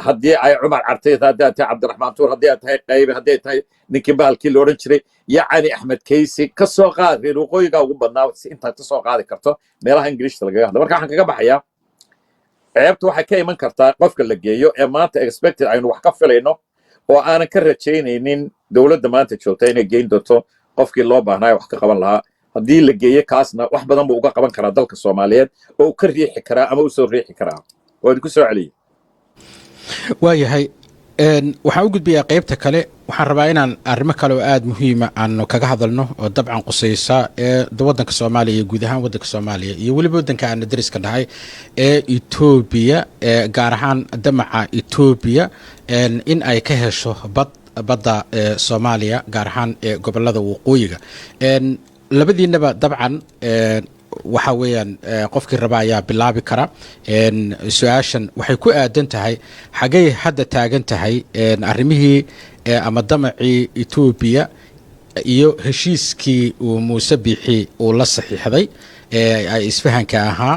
haddii ay Cumar Carteed haddii ay tahay Cabdiraxmaan Tuur haddii ay tahay Qayb haddii ay tahay ninkii baalkii la oran jiray yacni Axmed Kaysi ka soo qaad reer waqooyiga ugu badnaa si inta ka soo qaadi karto meelaha Ingiriiska laga hadlo marka waxaan kaga baxayaa ceebtu waxay ka iman kartaa qofka la geeyo ee maanta expected aynu wax ka filayno oo aanan ka rajaynaynin dawladda maanta joogta inay geyn doonto qofkii loo baahnaa wax ka qaban lahaa haddii la geeyo kaasna wax badan buu uga qaban karaa dalka Soomaaliyeed oo ka riixi karaa ama u soo riixi karaa oo idinku soo celiyay waayahay waxaan u gudbiyaa qaybta kale waxaan rabaa inaan arrimo kale oo aad muhiima aan kaga hadalno oo dabcan qusaysa ee waddanka Soomaaliya iyo guud ahaan waddanka Soomaaliya iyo weliba waddanka aan dariska dhahay ee Ethiopia gaar ahaan damaca Ethiopia in ay ka hesho bad badda soomaaliya gaar ahaan gobolada waqooyiga labadiinaba dabcan waxa weeyaan qofkii raba ayaa bilaabi kara su-aashan waxay ku aadan tahay xagay hadda taagan tahay arrimihii ama damacii etoobiya iyo heshiiskii uu muuse biixi uu la saxiixday ay isfahanka ahaa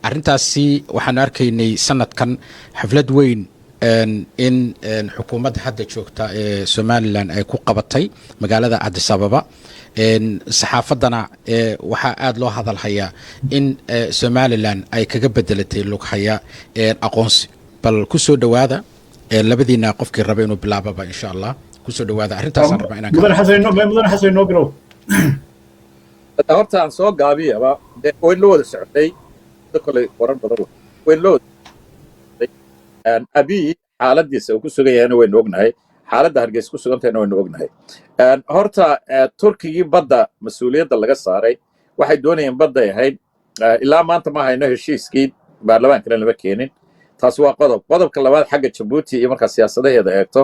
arrintaasi waxaan arkaynay sanadkan xaflad weyn in xukuumadda hadda joogta ee somalilan ay ku qabatay magaalada Addis Ababa saxaafaddana waxaa aad loo hadalhayaa in somalilan ay kaga bedelatay lughaya aqoonsi bal ku soo dhowaada labadiina qofkii raba inuu bilaababa insha allah ku soo dhowaada arrintaasaan rabaa inaan mudan xasan noo bilow horta aan soo gaabiyaba wayn la wada socday kolay waran badan wayn loo abiy xaaladiisa uu ku sugan yahayna waynu ognahay xaaladda hargeysa ku sugantahayna waynu ognahay horta turkigii badda mas-uuliyadda laga saaray waxay doonayeen badday ahayd ilaa maanta ma hayno heshiiskii baarlamaankana lama keenin taas waa qodobka labaad xagga jabuuti iyo markaa siyaasadaheeda eegto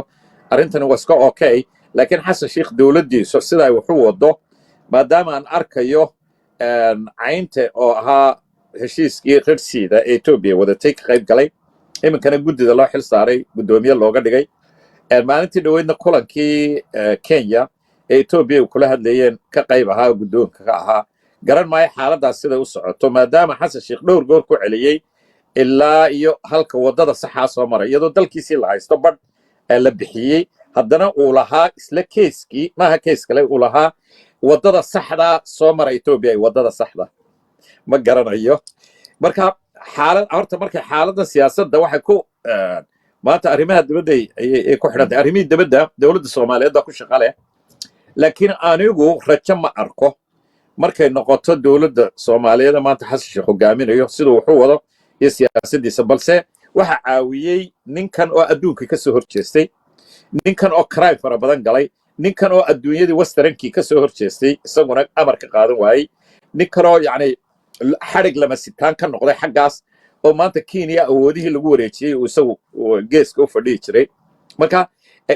arrintani waa iska okay laakiin xasan sheikh dowladdiisu sida ay waxu wado maadaama aan arkayo caynte oo ahaa heshiiskii qirsiida ee etoobiya wadatay ka qayb galay iminkana guddida loo xil saaray guddoomiye looga dhigay maalintii dhoweydna kulankii kenya ee etoobiya ay kula hadlayeen ka qayb ahaa guddoonka ka ahaa garan maayo xaaladdaas siday u socoto maadaama xasan sheikh dhowr goor ku celiyey ilaa iyo halka waddada saxaa soo maray iyadoo dalkiisii la haysto badh la bixiyey haddana uu lahaa isla keeskii maaha kees kale uu lahaa waddada saxdaa soo mara etoobiya ay waddada saxda ma garanayo marka horta markay xaaladda siyaasadda waxay ku maanta arrimaha dibadda ay ku xidhantay arrimihii dibadda dowladda soomaaliyeed baa ku shaqa leh laakiin anigu rajo ma arko markay noqoto dowladda soomaaliyeed maanta xasan sheikh hogaaminayo siduu wuxuu wado iyo siyaasaddiisa balse waxa caawiyey ninkan oo adduunkii ka soo horjeestay ninkan oo crime fara badan galay ninkan oo adduunyadii westerankii ka soo horjeestay isaguna amar ka qaadan waayey ninkan oo yacni xadhig lama sitaan ka noqday xaggaas oo maanta kenya awoodihii lagu wareejiyey uu isagu geeska u fadhihi jiray marka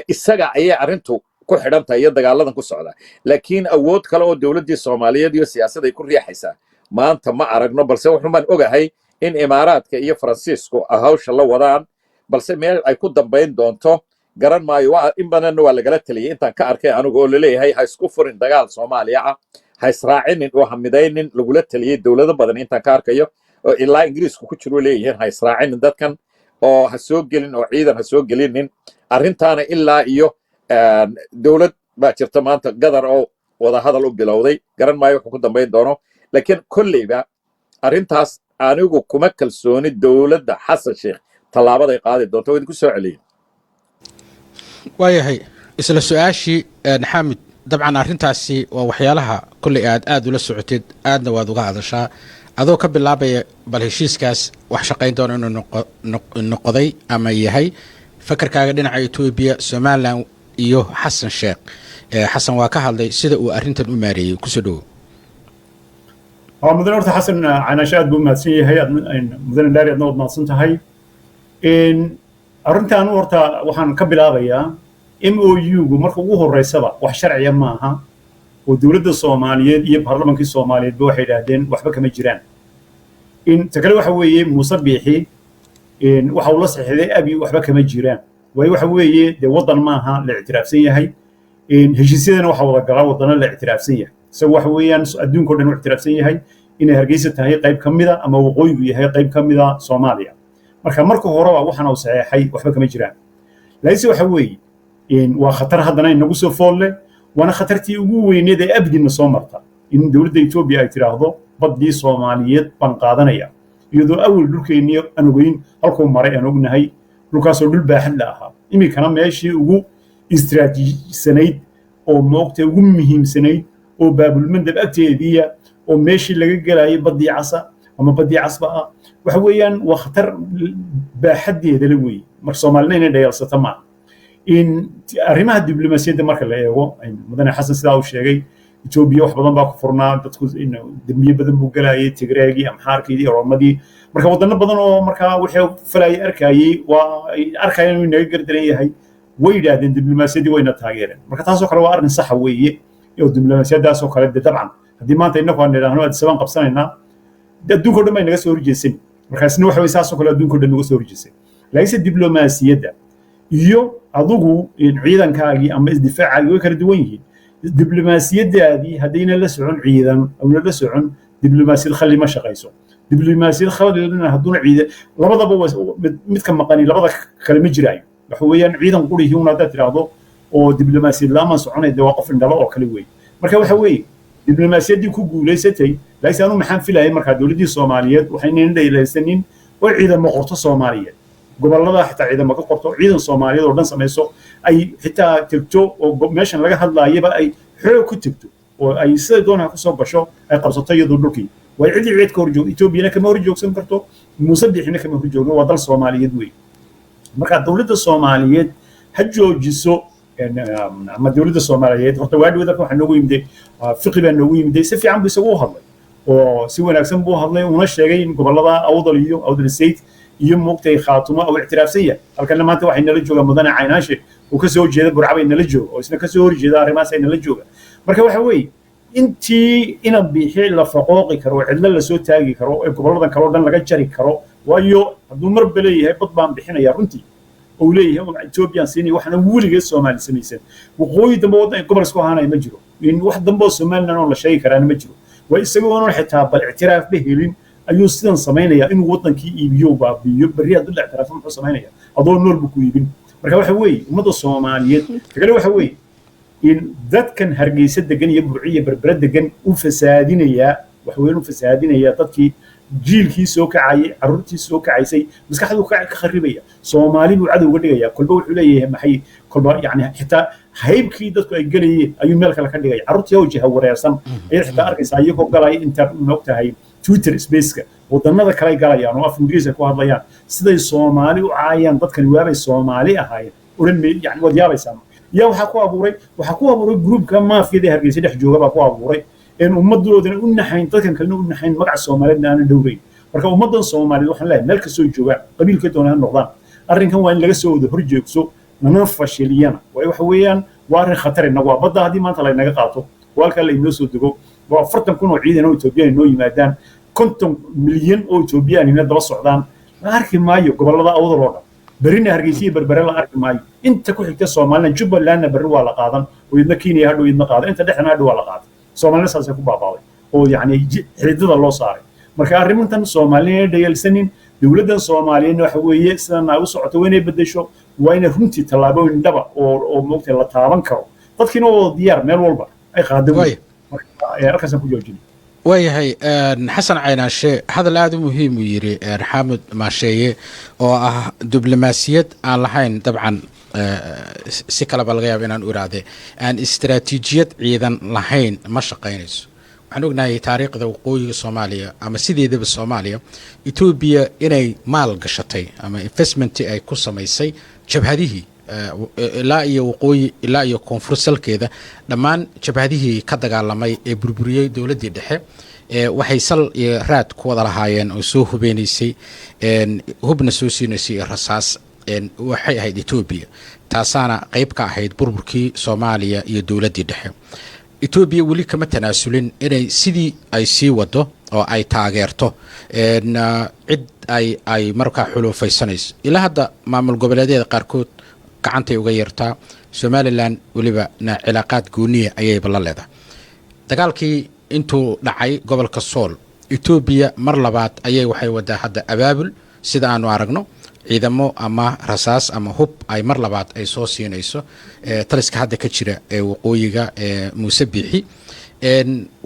isaga ayay arrintu ku xidhan tahay iyo dagaaladan ku socda laakiin awood kale oo dowladdii soomaaliyeed iyo siyaasad ay ku riixaysaa maanta ma aragno balse wuxuumaan ogahay in imaaraadka iyo faransiisku hawsha la wadaan balse meel ay ku dambayn doonto garan maayo in badanna waa lagala taliyey intaan ka arkay anigu oo laleeyahay ha isku furin dagaal soomaaliya ah ha israacinin oo ha midaynin lagula taliyey dowlado badan intaan ka arkayo oo ilaa ingiriisku ku jiro leeyihiin ha israacinin dadkan oo ha soo gelin oo ciidan ha soo gelinin arrintaana ilaa iyo dowlad baa jirta maanta gadar oo wada hadal u bilowday garan maayo wuxuu ku dambayn doono laakiin kolleyba arrintaas anigu kuma kalsooni dowladda xasan sheikh tallaabaday qaadi doonto waa idinku soo celiyey waayahay isla su-aashii xaamid dabcan arrintaasi waa waxyaalaha kolley aad ula socoteed aadna waad uga hadashaa adoo ka bilaabaya bal heshiiskaas wax shaqayn doona inuu noqday ama yahay fakarkaaga dhinaca etoobiya somalilan iyo xasan sheekh xasan waa ka hadlay sida uu arrintan u maareeyey kusoo dhowo mudane horta xasan canaashe aad buu mahadsan yahay mudane laari adna waad mahadsan tahay arrintan horta waxaan ka bilaabayaa MOU-gu marka ugu horeysaba wax sharciya maaha oo dowladda Soomaaliyeed iyo baarlamaankii Soomaaliyeedba waxay yiraahdeen waxba kama jiraan takale waxa weeye Muuse Biixi waxa uu la saxiixday abi waxba kama jiraan waxa weeye de wadan maaha la ictiraafsan yahay heshiisyadana waxa wada galaa wadana la ictiraafsan yahay isagu waxa weeyaan adduunka oo dhan uu ictiraafsan yahay inay Hargeysa tahay qayb kamida ama waqooyigu yahay qayb kamida Soomaaliya marka horeba waxana uu saxiixay waxba kama jiraan laakiin waxa weeye waa khatar haddana inagu soo foolle waana khatartii ugu weyneed ee abdina soo marta in dowladda Itoobiya ay tiraahdo badii Soomaaliyeed baan qaadanaya iyadoo awal dhulkeennii aan ogeyn halkuu maray aan ognahay dhulkaasoo dhul baaxad la ahaa iminkana meeshii ugu istiraatiijisanayd oo moogtay ugu muhiimsanayd oo baabulmandab agteediiya oo meeshii laga galayay badii casa ama badii casba ah waxa weeyaan waa khatar baaxadeeda la weeye marka Soomaalina inay dhayalsata ma arrimaha diblomaasiyadda marka la eego mudane xasan sidaa uu sheegay Itoobiya wax badan baa ku furnaa dadku dambiye badan buu galayay Tigreegii Amxaarkii iyo Oromadii marka wadano badan oo marka wixii falay arkayay waa arkayeen inuu naga gardaran yahay ويدادين دبلوماسية وين تاجرين مركز كلا وارن صح ويه يو دبلوماسية داسو كلا طبعا هذه ما تينا كنا نحن السبان قبسنا ده دون كل ما ينقص ورجسين مركز نوح ويساسو كلا دون كل نقص ورجسين ليس الدبلوماسية ده يو أضوجو إن عيدا كاجي أما الدفاع عالي ويكردويه الدبلوماسية ده هدينا لسعون عيدا أو لسعون دبلوماسية خلي ما شقيسو دبلوماسية خلي لنا هدون عيدا لبضا بوس متكم مقاني لبضا كلمة جراي بحويا عيدا نقولي هنا ده تراضو أو دبلوماسية لا ما سعون الدواقف الدلاء أو كلوي مركب وحوي دبلوماسية دي كوجو ليستي ليس أنا محن في لها مركب دولتي الصوماليات وحين إلى سنين وعيدا مقرطة الصوماليات gobolada xitaa ciidamo ka qorto ciidan Soomaaliyeed oo dhan sameeyso ay xitaa tigto oo meeshan laga hadlaayaba ay xoog ku tigto oo ay sida doonaa ku soo gasho ay qabsato iyadoo dhulkii way cid ka horjoog Ethiopia kama horjoogsan karto Musabbixina kama horjoogno waa dal Soomaaliyeed weey marka dawladda Soomaaliyeed ha joojiso ama dawladda Soomaaliyeed horta waadwada waxa noogu yimid fiqi baa noogu yimid si fiican buu isagu hadlay oo si wanaagsan buu hadlay una sheegay in gobolada awdal iyo awdal sayd iyo moogtay khaatumo oo ictiraafsiya halkan maanta waxay nala jooga mudane caynaashe oo ka soo jeeda burcabay nala jooga oo isna ka soo horjeeda arrimahaas ay nala jooga marka waxa weey intii ina bixi la faqooqi karo cidla la soo taagi karo ee goboladan kale oo dhan laga jari karo waayo hadduu mar baleeyahay bad baan bixinaya runtii oo leeyahay Ethiopian siini waxna weligeed Soomaali samaysan waqooyi dambe wadan gobol isku ahaanay ma jiro in wax dambe oo Soomaaliland oo la sheegi karaan ma jiro way isagoo oo xitaa bal ictiraaf bahelin ayuu sidan sameynaya inuu wadankii iibiyo baabiyo bari hadii la ictiraafo muxuu sameynaya adoo nool buu ku iibin marka waxa weey umada Soomaaliyeed kale waxa weey in dadkan hargeysa degan iyo burciye berber degan u fasaadinaya wax weyn u fasaadinaya dadkii jiilkii soo kacay carruurtii soo kacaysay maskaxdu ka kharibaya Soomaali buu cadow uga dhigaya kulba wuxuu leeyahay maxay kulba yani xitaa haybkii dadku ay galayeen ayuu meel kale ka dhigay carruurtii oo jiha wareersan ay xitaa arkaysa ayagoo galay inta noqtahay Twitter space-ka wadannada kale galayaan oo af Ingiriisi ku hadlayaan siday Soomaali u caayaan dadkan waabay Soomaali ahaayeen oran yani wad yaabaysan yaa waxa ku abuuray groupka maafiyada hargeysa dhex jooga baa ku abuuray in ummadoodana u naxayn dadkan kalena u naxayn magaca Soomaaliyeed aan dhowray marka ummadan Soomaaliyeed waxaan leeyahay meel ka soo jooga qabiilka doonaan noqdaan arrinkan waa in laga soo wada horjeegso nana fashiliyana waxa weeyaan waa arrin khatar inagu waa badda hadii maanta la inaga qaato walka la inoo soo dego waa 40 kun oo ciidan oo Itoobiya inoo yimaadaan 50 milyan oo Itoobiyaan inay daba socdaan la arki maayo gobolada awdal oo dhan برينا هرجيسية بربرة لا أرك معي أنت كل حكي سومالنا جبل لنا بروا على قاضن ويدنا كيني هادو يدنا قاضن أنت دحنا هادو على قاضن سومالنا سالسة كوبا باوي هو يعني حدود الله صار مركا ريمونتن سوماليين ديال سنين دولة سوماليين وحوية سنة وسعة وين بدشوا وين همتي طلابة وندبا أو موقت الله تابن كرو تذكروا ديار مال والبا أي خادم أركز أبو جوجين waayahay xasan caynaashe hadal aad u muhiim u yiri xaamud maasheeye oo ah diblomaasiyad aan lahayn dabcan si kala laga yaabo inaan u iraade aan istiraatiijiyad ciidan lahayn ma shaqaynayso waxaan ognahay taariikhda waqooyiga Soomaaliya ama sideedaba Soomaaliya Ethiopia inay maal gashatay ama investment ay ku samaysay jabhadihii ilaa iyo waqooyi ilaa iyo koonfursalkeeda dhammaan jabhadihii ka dagaalamay ee burburiyay dawladii dhexe waxay sal iyo raad ku wada lahaayeen oo soo hubeynaysay hubna soo siinaysay rasaas waxay ahayd Ethiopia taasaana qayb ka ahayd burburkii Soomaaliya iyo dawladii dhexe Ethiopia wali kama tanaasulin inay sidii ay sii wado oo ay taageerto cid ay markaa xulufaysanayso ilaa hadda maamul goboleedyada qaarkood gacantay uga yartaa Somaliland waliba cilaaqaad gooniye ayay bala leedahay dagaalkii intuu dhacay gobolka Sool Ethiopia mar labaad ayay waxay wadaa hadda abaabul sida aanu aragno ciidamo ama rasaas ama hub ay mar labaad ay soo siinayso taliska hadda ka jira ee waqooyiga Musabbixi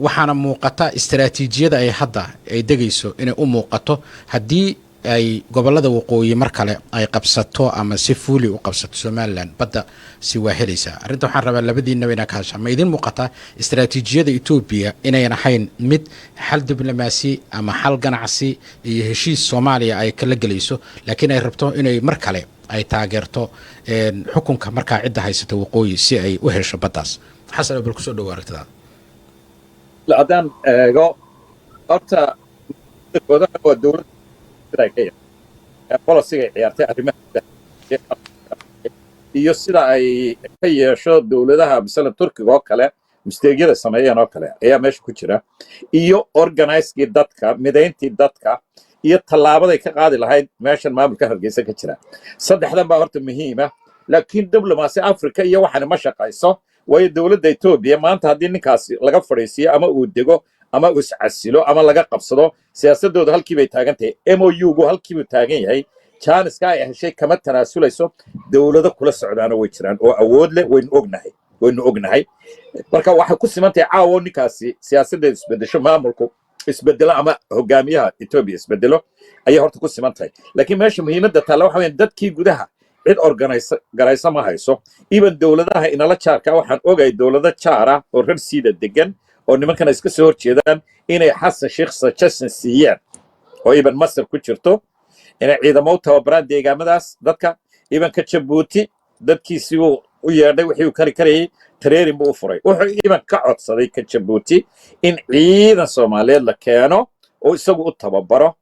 waxaana muuqata istiraatiijiyada ay hadda ay degayso inay u muuqato hadii ay gobolada waqooyi mar kale ay qabsato ama si fuuli u qabsato Somaliland badda si waahelaysa arinta waxaan rabaa labadiina inaan ka hadasho ma idin muuqata istiraatiijiyada Ethiopia inay ahayn mid xal diblomaasi ama xal ganacsi iyo heshiis Soomaaliya ay kala galayso laakiin ay rabto inay mar kale ay taageerto xukunka markaa cidda haysata waqooyi si ay u hesho baddaas xasan bal ku soo dhawaartada la adan go horta godaha waa dawladda policy ciyaartay arrimaha iyo sida ay ka yeesho dowladaha misala turkiga oo kale misteegyada sameeyeen oo kale ayaa meesha ku jira iyo organizekii dadka midayntii dadka iyo tallaabaday ka qaadi lahayd meeshan maamulka hargeysa ka jira saddexdan baa horta muhiima laakiin diblomaasi africa iyo waxaan ma shaqayso waayo dowladda etoobiya maanta haddii ninkaasi laga fadhiisiyo ama uu dego ama uu iscasilo ama laga qabsado siyaasadooda halkii bay taagan tahay MOU-gu halkii buu taagan yahay janiska ay heshay kama tanaasulayso dowlado kula socdaana way jiraan oo awood leh waynu ognahay marka waxay ku simantahay caawo ninkaasi siyaasadeeda isbedesho maamulku isbedelo ama hogaamiyaha Ethiopia isbedelo ayay horta ku simantahay laakiin meesha muhiimadda taala waxa weyn dadkii gudaha cid garaysa ma hayso even dowladaha inala jaarka waxaan ogay dowlado jaara oo reer siida degan oo nimankana iska soo horjeedaan inay Xasan Sheikh suggestion siiyaan oo even Masar ku jirto inay ciidamo tababaraan deegaamadaas dadka even ka Djibouti dadkiisii u yeedhay wixii uu kari karayay tareerin buu u furay wuxuu even ka codsaday ka Djibouti in ciidan Soomaaliyeed la keeno oo isagu u tababaro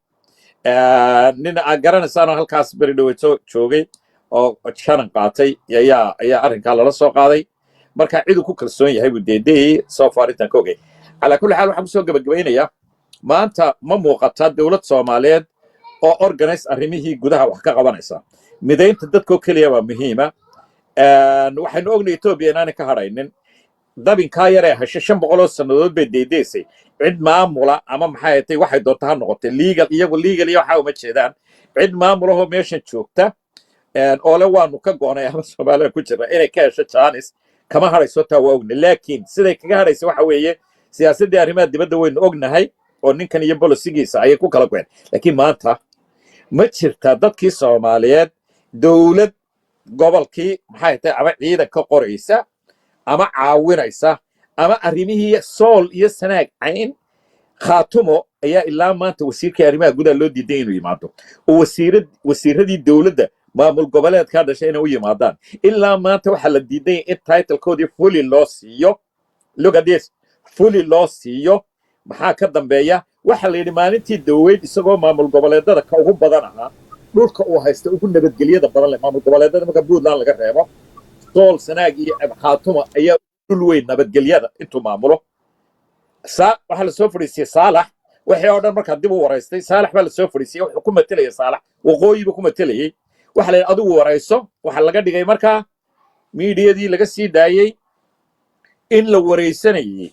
nin garanaysan halkaas bari dhaweyso joogay oo shanan qaatay ayaa arrinkaa lala soo qaaday marka cid uu ku kalsoon yahay buu deedeeyay soo faarintan ka ogay ala kulli xaal waxaan soo gabagabaynayaa maanta ma muuqata dowlad Soomaaliyeed oo organize arrimihii gudaha wax ka qabanaysa midaynta dadka kaliya waa muhiima waxaynu ognahay Ethiopia inaanay ka hadhaynin dabinkaa yar ee heshay 500 sanadood bay deedeysay cid maamula ama maxay tahay waxay doontaa ha noqotay legal iyo waxa uma jeedaan cid maamulaho meeshan joogta oo le waanu ka go'nay ama Soomaaliya ku jira inay ka hesho Janice kama hadhayso taa waa ognahay laakiin siday kaga hadhayso waxa weeye siyaasadda arrimaha dibadda waynu ognahay oo ninkan iyo bolisigiisa ayay ku kala go'een laakiin maanta ma jirta dadkii Soomaaliyeed dowlad gobolkii maxay tahay ama ciidan ka qoraysa ama caawinaysa ama arrimihii sool iyo sanaag cayn khaatumo ayaa ilaa maanta wasiirkii arrimaha gudaha loo diiday inuu yimaado oo wasiiradii dowladda maamul goboleedka dhashay inay u yimaadaan ilaa maanta waxa la diiday in title-koodii fully loo siiyo look at this fully loo siiyo maxaa ka dambeeya waxa la yidhi maalintii daweyd isagoo maamul goboleedada ka ugu badan ahaa dhulka uu haysta ugu nabadgelyada badan leh maamul goboleedada marka Puntland laga reebo sool sanaag iyo khaatumo ayaa dhul weyn nabadgelyada intuu maamulo waxa la soo fadhiisay Saalax wixii oo dhan marka dib u wareystay Saalax baa la soo fadhiisay wuxuu ku matalayay Saalax waqooyi buu ku matalayay waxa la adigu wareyso waxa laga dhigay marka miidiyadii laga sii daayay in la wareysanayay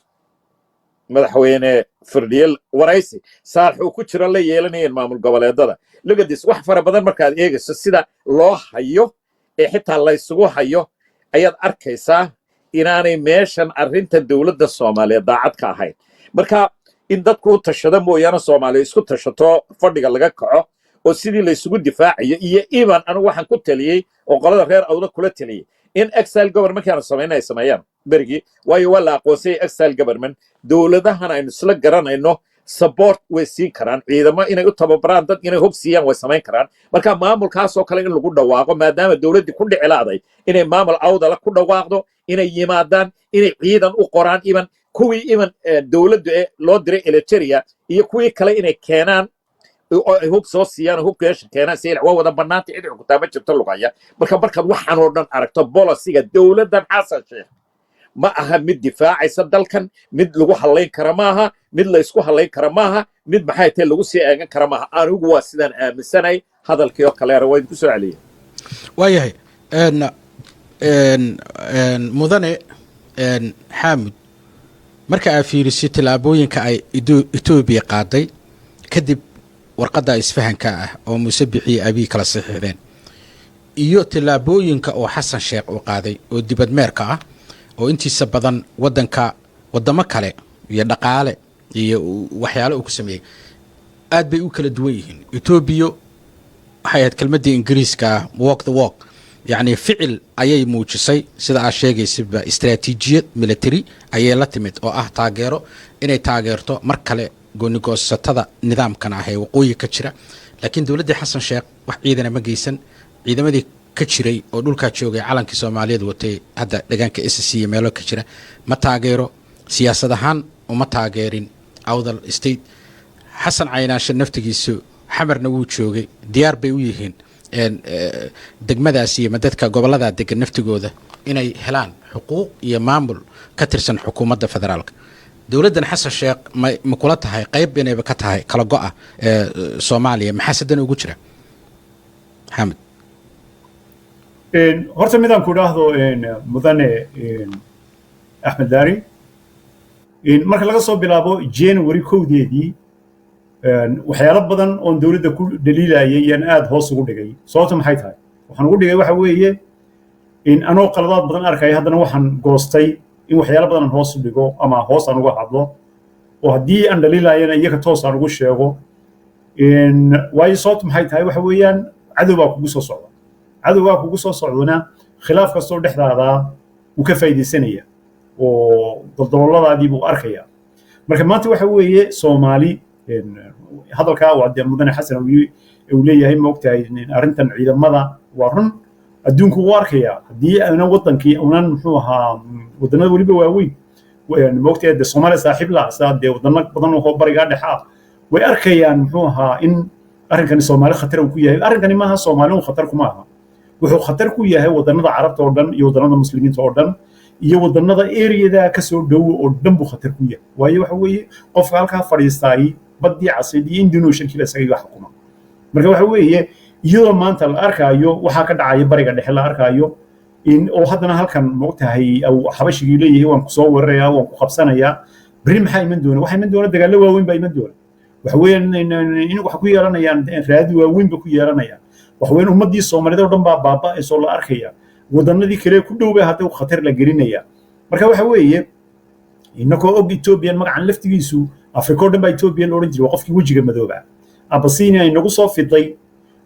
madaxweyne Firdiyel wareysi Saalax uu ku jira la yeelanayeen maamul goboleedada lagadis wax fara badan markaad eegayso sida loo hayo ee xitaa la isugu hayo ayaad arkaysaa inaanay meeshan arrinta dowladda Soomaaliyeed daacad ka ahayn marka in dadku u tashado mooyaane Soomaaliya isku tashato fadhiga laga kaco oo sidii la isugu difaaciyo iyo iban anu waxaan ku taliyay oo qolada reer awda kula taliyay in exile government kana sameeyaan berigi waayo wala aqoonsay exile government dowladahan aynu isla garanayno support way siin karaan ciidamo inay u tababaraan dad inay hub siiyaan way sameyn karaan marka maamulkaas oo kale in lagu dhawaaqo maadaama dowladdu ku dhicilaaday inay maamul awdala ku dhawaaqdo inay yimaadaan inay ciidan u qoraan iban kuwii iban dowladdu loo diray Eritrea iyo kuwii kale inay keenaan oo ay hub soo siiyaan hubkeesha keenaan si waa wada banaantay cid ku taaba jirto lugaya marka waxaan oo dhan aragto bolisiga dowladdan Xasan Sheikh ma aha mid difaacaysa dalkan mid lagu haleyn kara maaha mid la isku haleyn kara maaha mid maxay tahay lagu sii eegan kara maaha anigu waa sidaan aaminsanay hadalkii oo kale way ku soo celiyay waayahay mudane xaamud marka aad fiiriso tilaabooyinka ay Ethiopia qaaday kadib warqadda isfahanka ah oo Muuse Biixi Abiy kala saxiixdeen iyo tilaabooyinka oo Xasan Sheikh uu qaaday oo dibadmeerka ah oo intiisa badan wadamo kale iyo dhaqaale iyo waxyaalo uu ku sameeyay aad bay u kala duwan yihiin Ethiopia waxay ahayd kelmadii Ingiriiska walk the walk يعني فعل ayay muujisay sida aad sheegaysay istiraatiijiyad military ayay la timid oo taageero inay taageerto mar kale goonigoostada nidaamkan ah ee waqooyi ka jira laakiin dawladda Xasan Sheikh wax ciidan ma geysan ciidamadii ka jiray oo dhulka joogay calankii Soomaaliyeed watay hadda deegaanka SSC meelo ka jira ma taageero siyaasad ahaan uma taageerin awdal state Xasan Caynaashe naftigiisu xamarna wuu joogay diyaar bay u yihiin degmadaasi ama dadka gobolada degan naftigooda inay helaan xuquuq iyo maamul ka tirsan xukuumadda federaalka dowladdan xasan sheekh ma kula tahay qayb inayba ka tahay kala go'a soomaaliya maxaa sidan ugu jira maxamed horta midaan ku idhaahdo mudane axmed daari marka laga soo bilaabo january kowdeedii waxyaalo badan oon dowladda ku dhaliilayay yaan aad hoos ugu dhigay sababta maxay tahay waxaan ugu dhigay waxa weeye anoo qaladaad badan arkaya haddana waxaan goostay in waxyaalo badan aan hoos u dhigo ama hoos aan uga hadlo oo haddii aan dhaliilayana iyaga toos aan ugu sheego waayo sababta maxay tahay waxa weeyaan cadow baa kugu soo socda cadowgaa kugu soo socdona khilaaf kastoo dhexdaada wuu ka faa'iidaysanaya oo daldalooladaadii buu arkaya marka maanta waxa weeye soomaali hadalkaa waa dee mudane xasan uu leeyahay maogtahay arrintan ciidamada waa run adduunku wuu arkayaa haddii ana wadankii unan muxuu ahaa wadannada weliba waaweyn maogtahay dee soomaaliya saaxiib la saa dee wadano badan oo barigaa dhex ah way arkayaan muxuu ahaa in arrinkani soomaali khatar uu ku yahay arrinkani maaha soomaali un khatar kuma aha wuxuu khatar ku yahay wadannada carabta oo dhan iyo wadannada muslimiinta oo dhan iyo wadannada ereyada ka soo dhowo oo dhan buu khatar ku yahay waayo waxa weeye qofka halkaa fadhiistaay baddii casayd iyo indonesiankiiba isaga iga xukuma marka waxa weeye iyadoo maanta la arkaayo waxaa ka dhacaya bariga dhexe la arkaayo oo haddana halkan maogtahay xabashigii leeyahay waan ku soo weerarayaa waan ku qabsanayaa berri maxaa iman doona waxaa iman doona dagaallo waaweyn baa iman doona waxa weeyaan in wax ku yeelanayaan raadi waaweyn ba ku yeelanayaan waxa weeyaan ummaddii soomaaliyeed oo dhan baa baaba'aysoo la arkaya wadannadii kale ku dhow baa hadda khatar la gelinaya marka waxa weeye innagoo og ethoobiyan magacan laftigiisu afrika oo dhan baa ethoobiya la odhan jiray waa qofkii wejiga madooba abasinia inagu soo fiday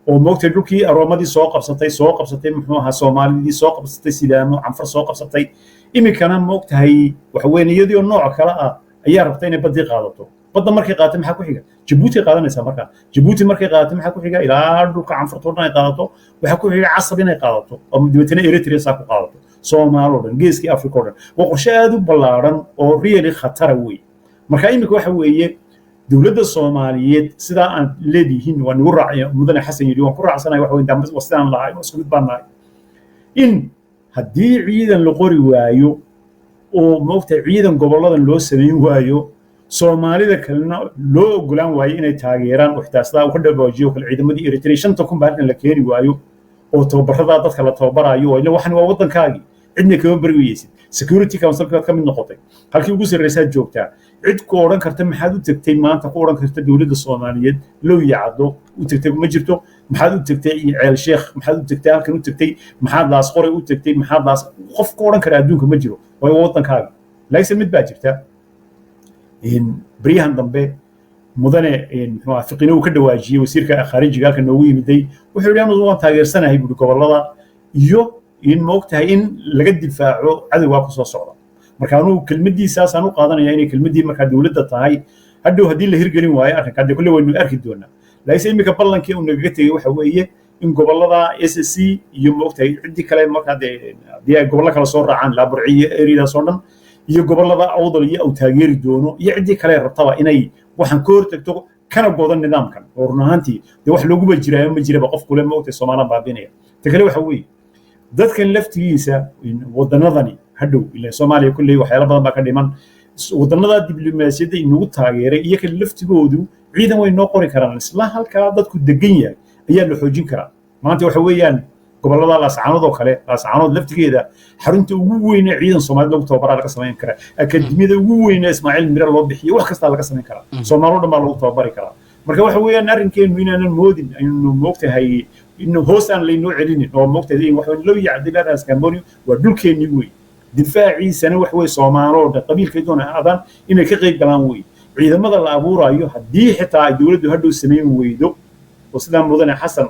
oo moogtay dhulkii aroomadii soo qabsatay muxuu ahaa soomaalidii soo qabsatay sidaamo canfar soo qabsatay iminkana moogtahay waxa weeye iyadii oo nooc kale ah ayaa rabta inay baddii qaadato badda markay qaadato maxaa ku xiga jabuuti qaadanaysaa markaa jabuuti markay qaadato maxaa ku xiga ilaa dhulka canfarta oo dhan ay qaadato waxaa ku xiga casab inay qaadato oo dabeetana eritrea saa ku qaadato soomaali oo dhan geeskii afrika oo dhan waa qorshe aad u ballaaran oo really khatara wey marka iminka waxa weeye dowladda soomaaliyeed sidaa aan leedihiin waa nigu raacay mudane xasan yidhi waan ku raacsanahay waxa weeye dambas waa sidaan lahay waa isku mid baan nahay in haddii ciidan la qori waayo oo moogtahay ciidan gobolladan loo samayn waayo soomaalida kalena loo ogolaan waayo inay taageeraan waxtaasdaa ka dhawaajiyo kale ciidamadii eritrea 5,000 baa halkan la keeni waayo oo tababaradaa dadka la tababaraayo oo ila waxan waa waddankaagii cidna kama barwayeysid security councilkaad ka mid noqotay halkii ugu sarreysaad joogtaa cid ku odhan karta maxaad u tegtay maanta ku odhan karta dowladda soomaaliyeed low yacdo u tegtay ma jirto maxaad u tegtay ceel sheekh maxaad u tegtay halkan u tegtay maxaad laas qoray u tegtay maxaad laas qof ku odhan kara adduunka ma jiro waayo waddankaagii laakiin mid baa jirta بريهان دمبه مدن muxuu fiqina uu ka dhawaajiyay wasiirka kharijiga halka noogu yimiday wuxuu yiri anu waan taageersanahay buu gobolada iyo in moogtahay in laga difaaco cadawga ku soo socda marka anu kelmadiisaas aanu qaadanaya inay kelmadii marka dawladda tahay hadhow hadii la hirgelin waayo arrinka hadda kulli waynu arki doonaa laakiin imika ballankii uu naga tagay waxa weeye in gobolada SSC iyo moogtahay cidii kale marka hadii ay gobolada kala soo raacaan laaburciye area soo dhan iyo gobolada awdal iyo uu taageeri doono iyo cidii kale rabtaba inay waxaan ka hortagto kana go'dan nidaamkan oo runaantii wax loogu bajiraayo ma jiraba qof kule moogtay Soomaaliya baabinaya takale waxa weeye dadkan laftigiisa wadanadani hadhow ilaa Soomaaliya kulli waxyaalo badan baa ka dhiman wadanada diblomaasiyadda inagu taageeray iyo kale laftigoodu ciidan way noo qori karaan isla halka dadku degan yahay ayaa la xoojin karaa maanta waxa weeyaan gobolada laascaanood oo kale laascaanood laftigeeda xarunta ugu weyn ee ciidan Soomaaliya lagu tababaraa laga sameyn karaa akademiyada ugu weyn ee Ismaaciil Mira loo bixiyo wax kasta laga sameyn karaa Soomaaliya dhan baa lagu tababari karaa marka waxa weeyaan arrinkeenu inaanan moodin inuu moogtahay inuu hoos aan leeyno celinin oo moogtahay wax loo yacdilaan askamboni waa dhulkeenii weey difaaciisana wax weey Soomaaliya qabiilkeeduna aadaan inay ka qayb galaan weey ciidamada la abuurayo haddii xitaa dawladdu hadhow sameyn weydo oo sidaa mudane xasan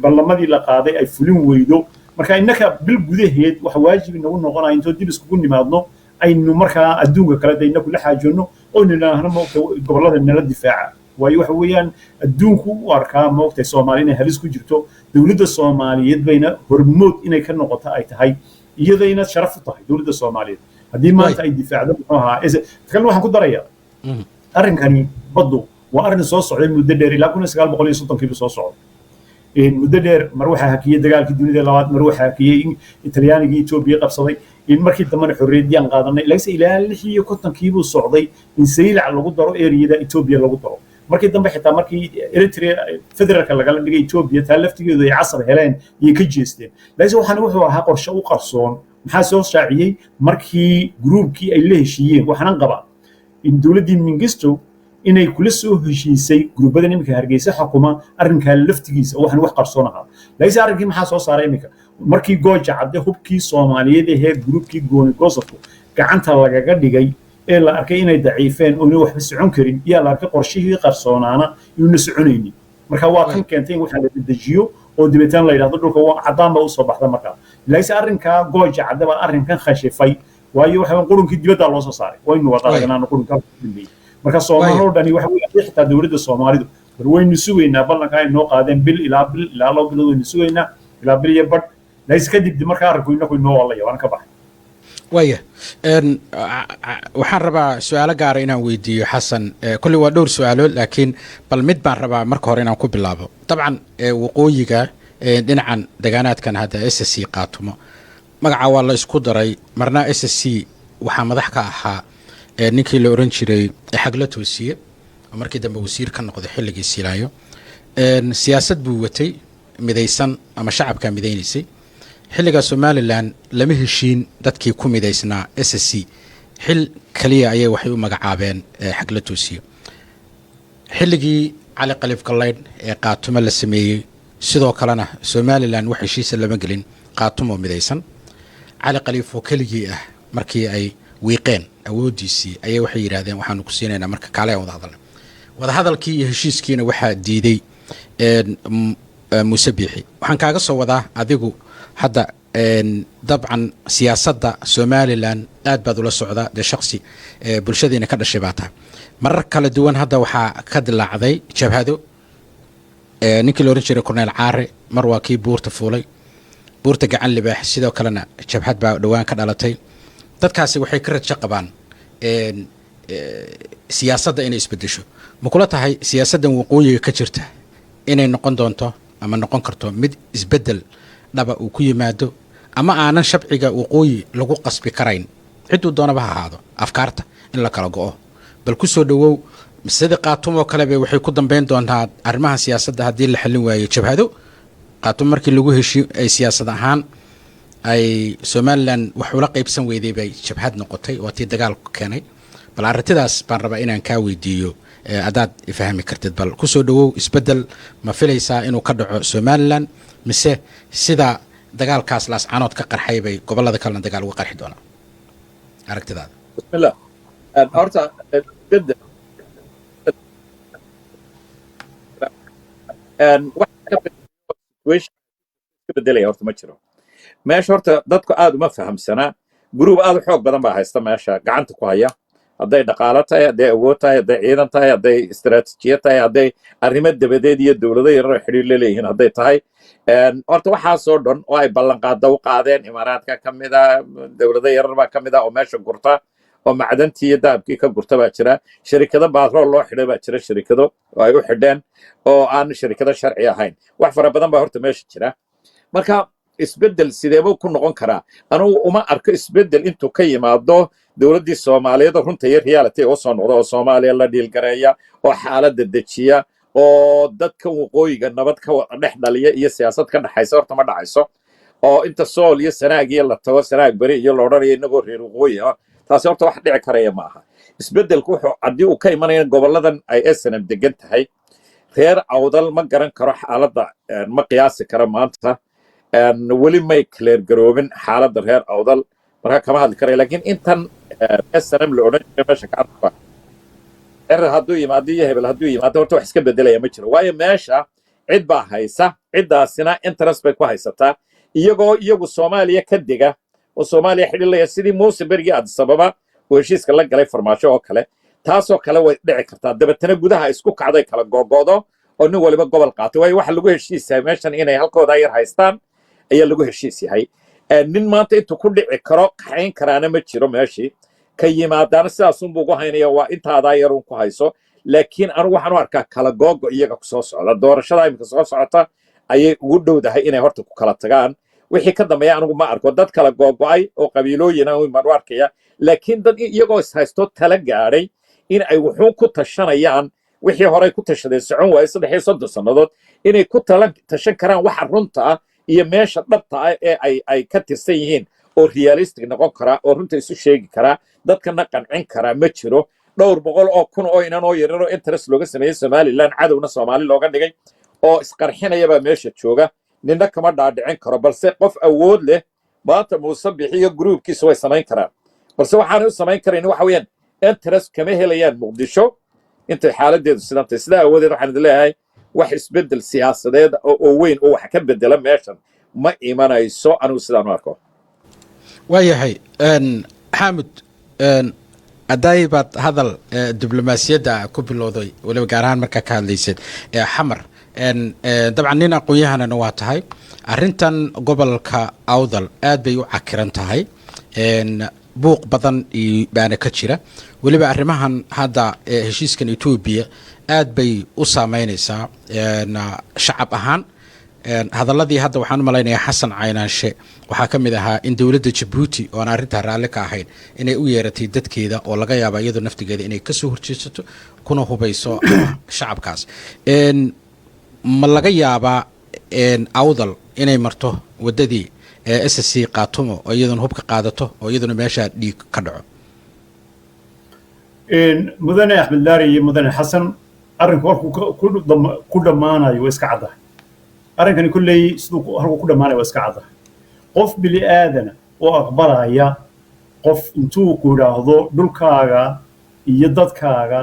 ballamadii la qaaday ay fulin weydo marka innaka bil gudaheed wax waajib inagu noqonaa intoo dib iskugu nimaadno aynu markaa adduunka kale dayna kula xaajoonno oo ninaahna moogta gobolada nala difaaca waayo waxa weeyaan adduunku u arkaa moogta Soomaaliya inay halis ku jirto dawladda Soomaaliyeed bayna hormood inay ka noqoto ay tahay iyadayna sharaf u tahay dawladda Soomaaliyeed haddii maanta ay difaacdo muxuu ahaa kalena waxaan ku darayaa arrinkani baddu waa arrin soo socday muddo dheer ilaa 1930 soo socday muddo dheer mar waxaa hakiyey dagaalkii dunida labaad mar waxaa hakiyey talyaanigii etoobiya qabsaday markii dambena xorriyadii aan qaadanay laakiinse ilaa 56 buu socday in saylac lagu daro eriyada etoobiya lagu daro markii dambe xitaa markii eritrea federaalka lagala dhigay etoobiya taa laftigeedu ay casab heleen iyo ka jeesteen laakiinse waxaan wuxuu ahaa qorshe u qarsoon maxaa soo shaaciyey markii gruubkii ay la heshiiyeen waxaanan qabaa in dowladdii Mengistu inay kula soo heshiisay gruubada nimanka Hargeysa xukuma arrinka laftigiisa waxaan wax qarsoon ahaa laakiin arrinkii maxaa soo saaray iminka markii gooja cadde hubkii Soomaaliyeed ee gruubkii gooni goosafku gacanta lagaga dhigay ee la arkay inay daciifeen oo inay waxba socon karin iyo la arkay qorshihii qarsoonaana inuu soconaynin marka waa kan keentay waxa la dejiyo oo dibitaan la yiraahdo dhulka waa cadaan ba u soo baxda marka laakiin arrinka gooja cadde baa arrinkan khashifay waayo waxa qurunkii dibadda loo soo saaray waynu wada aragnaa qurunka dambeeyay marka Soomaalidu dhani waxa weeye xitaa dawladda Soomaalidu waynu sugeynaa ballanka ay noo qaadeen bil ilaa loo bilood waynu sugeynaa ilaa bil iyo badh laakiin kadib markaa aragayna ku noo walayo waan ka baxay waya waxaan rabaa su'aalo gaar ah inaan weydiiyo xasan kulli waa dhowr su'aalo laakiin bal mid baan rabaa marka hore inaan ku bilaabo dabcan waqooyiga dhinacan deegaanaadkan hadda SSC qaatumo magaca waa la isku daray marna SSC waxaa madax ka ahaa ninkii la oran jiray xagla toosiye oo markii dambe wasiir ka noqday xilligii Silaayo siyaasad buu watay midaysan ama shacabka midaynaysay xilliga Somaliland lama heshiin dadkii ku midaysnaa SSC xil kaliya ayay waxay u magacaabeen xagla toosiye xilligii Cali Qalif Galayd ee qaatumo la sameeyay sidoo kalena Somaliland wax heshiis lama gelin qaatumo midaysan Cali Qalif oo kaligii ah markii ay wiiqeen awoodiisii ayay waxay yiraahdeen waxaanu ku siinaynaa marka kale wada hadalkii iyo heshiiskiina waxaa diiday Muuse Biixi waxaan kaaga soo wadaa adigu hadda dabcan siyaasadda Somaliland aad baad ula socdaa de shakhsi bulshadeena ka dhashay baata marar kala duwan hadda waxaa ka dilaacday jabhado ninkii la oran jiray Cornel Caare mar waa kii buurta fuulay buurta gacan libaax sidoo kalena jabhad baa dhawaan ka dhalatay dadkaasi waxay ka rajo qabaan siyaasadda inay isbedesho ma kula tahay siyaasaddan waqooyiga ka jirta inay noqon doonto ama noqon karto mid isbedel dhaba uu ku yimaado ama aanan shabciga waqooyi lagu qasbi karayn ciduu doonaba ha ahaado afkaarta in la kala go'o bal ku soo dhawow sida qaatumo kale bay waxay ku dambeyn doontaa arrimaha siyaasadda haddii la xallin waayo jabhado qaatumo markii lagu heshiyo ay siyaasad ahaan ay Somaliland wax ula qaybsan weyday bay jabhad noqotay oo tii dagaal keenay bal arrintaas baan rabaa inaan ka weydiiyo adaad ifahmi kartid bal ku soo dhawow isbedel ma filaysaa inuu ka dhaco Somaliland mise sida dagaalkaas laas canood ka qarxay bay gobolada kale dagaal uga qarxi doonaa aragtidaada bismillah horta bedel wax ka bedelaya horta ma jiro meesha horta dadku aad uma fahamsana group aad xoog badan baa haysta meesha gacanta ku haya hadday dhaqaale tahay hadday awood tahay hadday ciidan tahay hadday istiraatiijiyad tahay hadday arrimo dabadeed iyo dowlado yarar xiriir la leeyihiin hadday tahay horta waxaasoo dhan oo ay ballanqaada u qaadeen imaaraadka ka mid ah dowlado yarar baa ka mid ah oo meesha gurta oo macdantii iyo dahabkii ka gurta baa jira shirkado baatrool loo xidhay baa jira shirkado oo ay u xidheen oo aan shirkado sharci ahayn wax fara badan baa horta meesha jira marka isbedel sideebuu ku noqon karaa anugu uma arko isbedel intuu ka yimaado dowladdii Soomaaliyeed runta iyo reality oo soo noqda oo Soomaaliya la dhiilgareeya oo xaaladda dejiya oo dadka waqooyiga nabad ka dhex dhaliya iyo siyaasad ka dhaxaysa horta ma dhacayso oo inta sool iyo sanaag iyo la tago sanaag bari iyo loo dhanayo inagoo reer waqooyi ah taasi horta wax dhici karaya ma aha isbedelku wuxuu haddii uu ka imanayo goboladan ay SNM degan tahay reer awdal ma garan karo xaaladda ma qiyaasi karo maanta weli may clear garoobin xaaladda reer awdal marka kama hadli karayo laakiin intan SNM la odhan jiray meesha ka arka hadduu yimaado iyo hebel hadduu yimaado horta wax iska bedelaya ma jiro waayo meesha cid baa haysa ciddaasina interest bay ku haysataa iyagoo iyagu Soomaaliya ka diga oo Soomaaliya xidhiilaya sidii Muuse berigi Addis Ababa oo heshiiska la galay farmaasho oo kale taasoo kale way dhici kartaa dabatana gudaha isku kacday kala googoodo oo nin waliba gobol qaatay waayo waxa lagu heshiisay meeshan inay halkooda yar haystaan ayaa lagu heshiis yahay nin maanta intuu ku dhici karo qaxayn karaana ma jiro meeshii ka yimaadaana sidaas unbuu ugu haynaya waa intaadaa yarun ku hayso laakiin anigu waxaan u arkaa kala googo iyaga ku soo socda doorashada imika soo socota ayay ugu dhowdahay inay horta ku kala tagaan wixii ka dambeeya anigu ma arko dad kala googo'ay oo qabiilooyina maan u arkaya laakiin dad iyagoo ishaysto tala gaadhay in ay wuxuun ku tashanayaan wixii horey ku tashadeen socon waaye 3 sannadood inay ku tashan karaan waxa runta ah iyo meesha dhabta ah ee ay ka tirsan yihiin oo realistic noqon kara oo runta isu sheegi kara dadkana qancin kara ma jiro dhowr boqol oo kun oo inaan oo yararo interest looga sameeyay Somaliland cadowna Soomaali looga dhigay oo isqarxinaya baa meesha jooga ninna kama dhaadhicin karo balse qof awood leh maanta Muuse bixiyo groupkiisa way samayn karaan balse waxaan u samayn karayn waxa weeyaan interest kama helayaan Muqdisho inta xaaladeedu sidantay sida awoodeed waxaan leeyahay wax isbedel siyaasadeed oo weyn oo wax ka bedela meeshan ma imanayso anigu sidaan u arko waayahay xamud adaybaad hadal diblomaasiyadda ku bilowday waliba gaar ahaan markaa ka hadlaysid xamar dabcan nin aqoon-yahanana waa tahay arrintan gobolka awdal aad bay u cakiran tahay buuq badan baana ka jira waliba arrimahan hadda heshiiskan Ethiopia aad bay u saameynaysaa shacab ahaan hadalladii hadda waxaan u malaynayaa xasan caynaanshe waxaa ka mid ahaa in dowladda Djibouti oo aan arrintaa raalli ka ahayn inay u yeeratay dadkeeda oo laga yaaba iyadoo naftigeeda inay ka soo horjeesato kuna hubayso shacabkaas ma laga yaabaa awdal inay marto waddadii SSC qaatumo oo iyaduna hubka qaadato oo iyaduna meesha dhiig ka dhaco mudane Axmed Laari iyo mudane Xasan arrinku halku ku dhamaanayo waa iska caddahay arrinkani kulley siduu halku ku dhamaanayo waa iska caddahay qof bili aadana oo aqbalaya qof intuu ku yiraahdo dhulkaaga iyo dadkaaga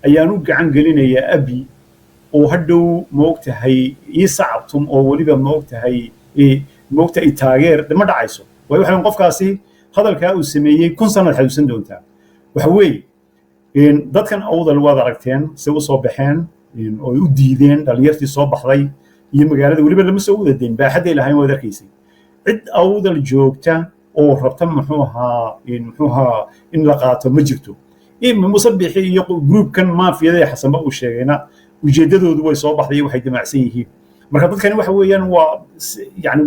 ayaan u gacan gelinayaa abi oo hadhow moogtahay ii sacabtum oo waliba moogtahay taageer ma dhacayso way waxaan qofkaasi hadalka uu sameeyay 1000 sano xasuusan doontaa waxa weeye dadkan awdal waad aragteen si u soo baxeen oo u diideen dhalinyartii soo baxday iyo magaalada waliba lama soo wadadeen baaxadii lahayn waad arkaysay cid awdal joogta oo rabta muxuu ahaa in la qaato ma jirto musabixi iyo groupkan maafiyada xasanba uu sheegayna ujeedadoodu way soo baxday waxay damacsan yihiin marka dadkani waxa weeyaan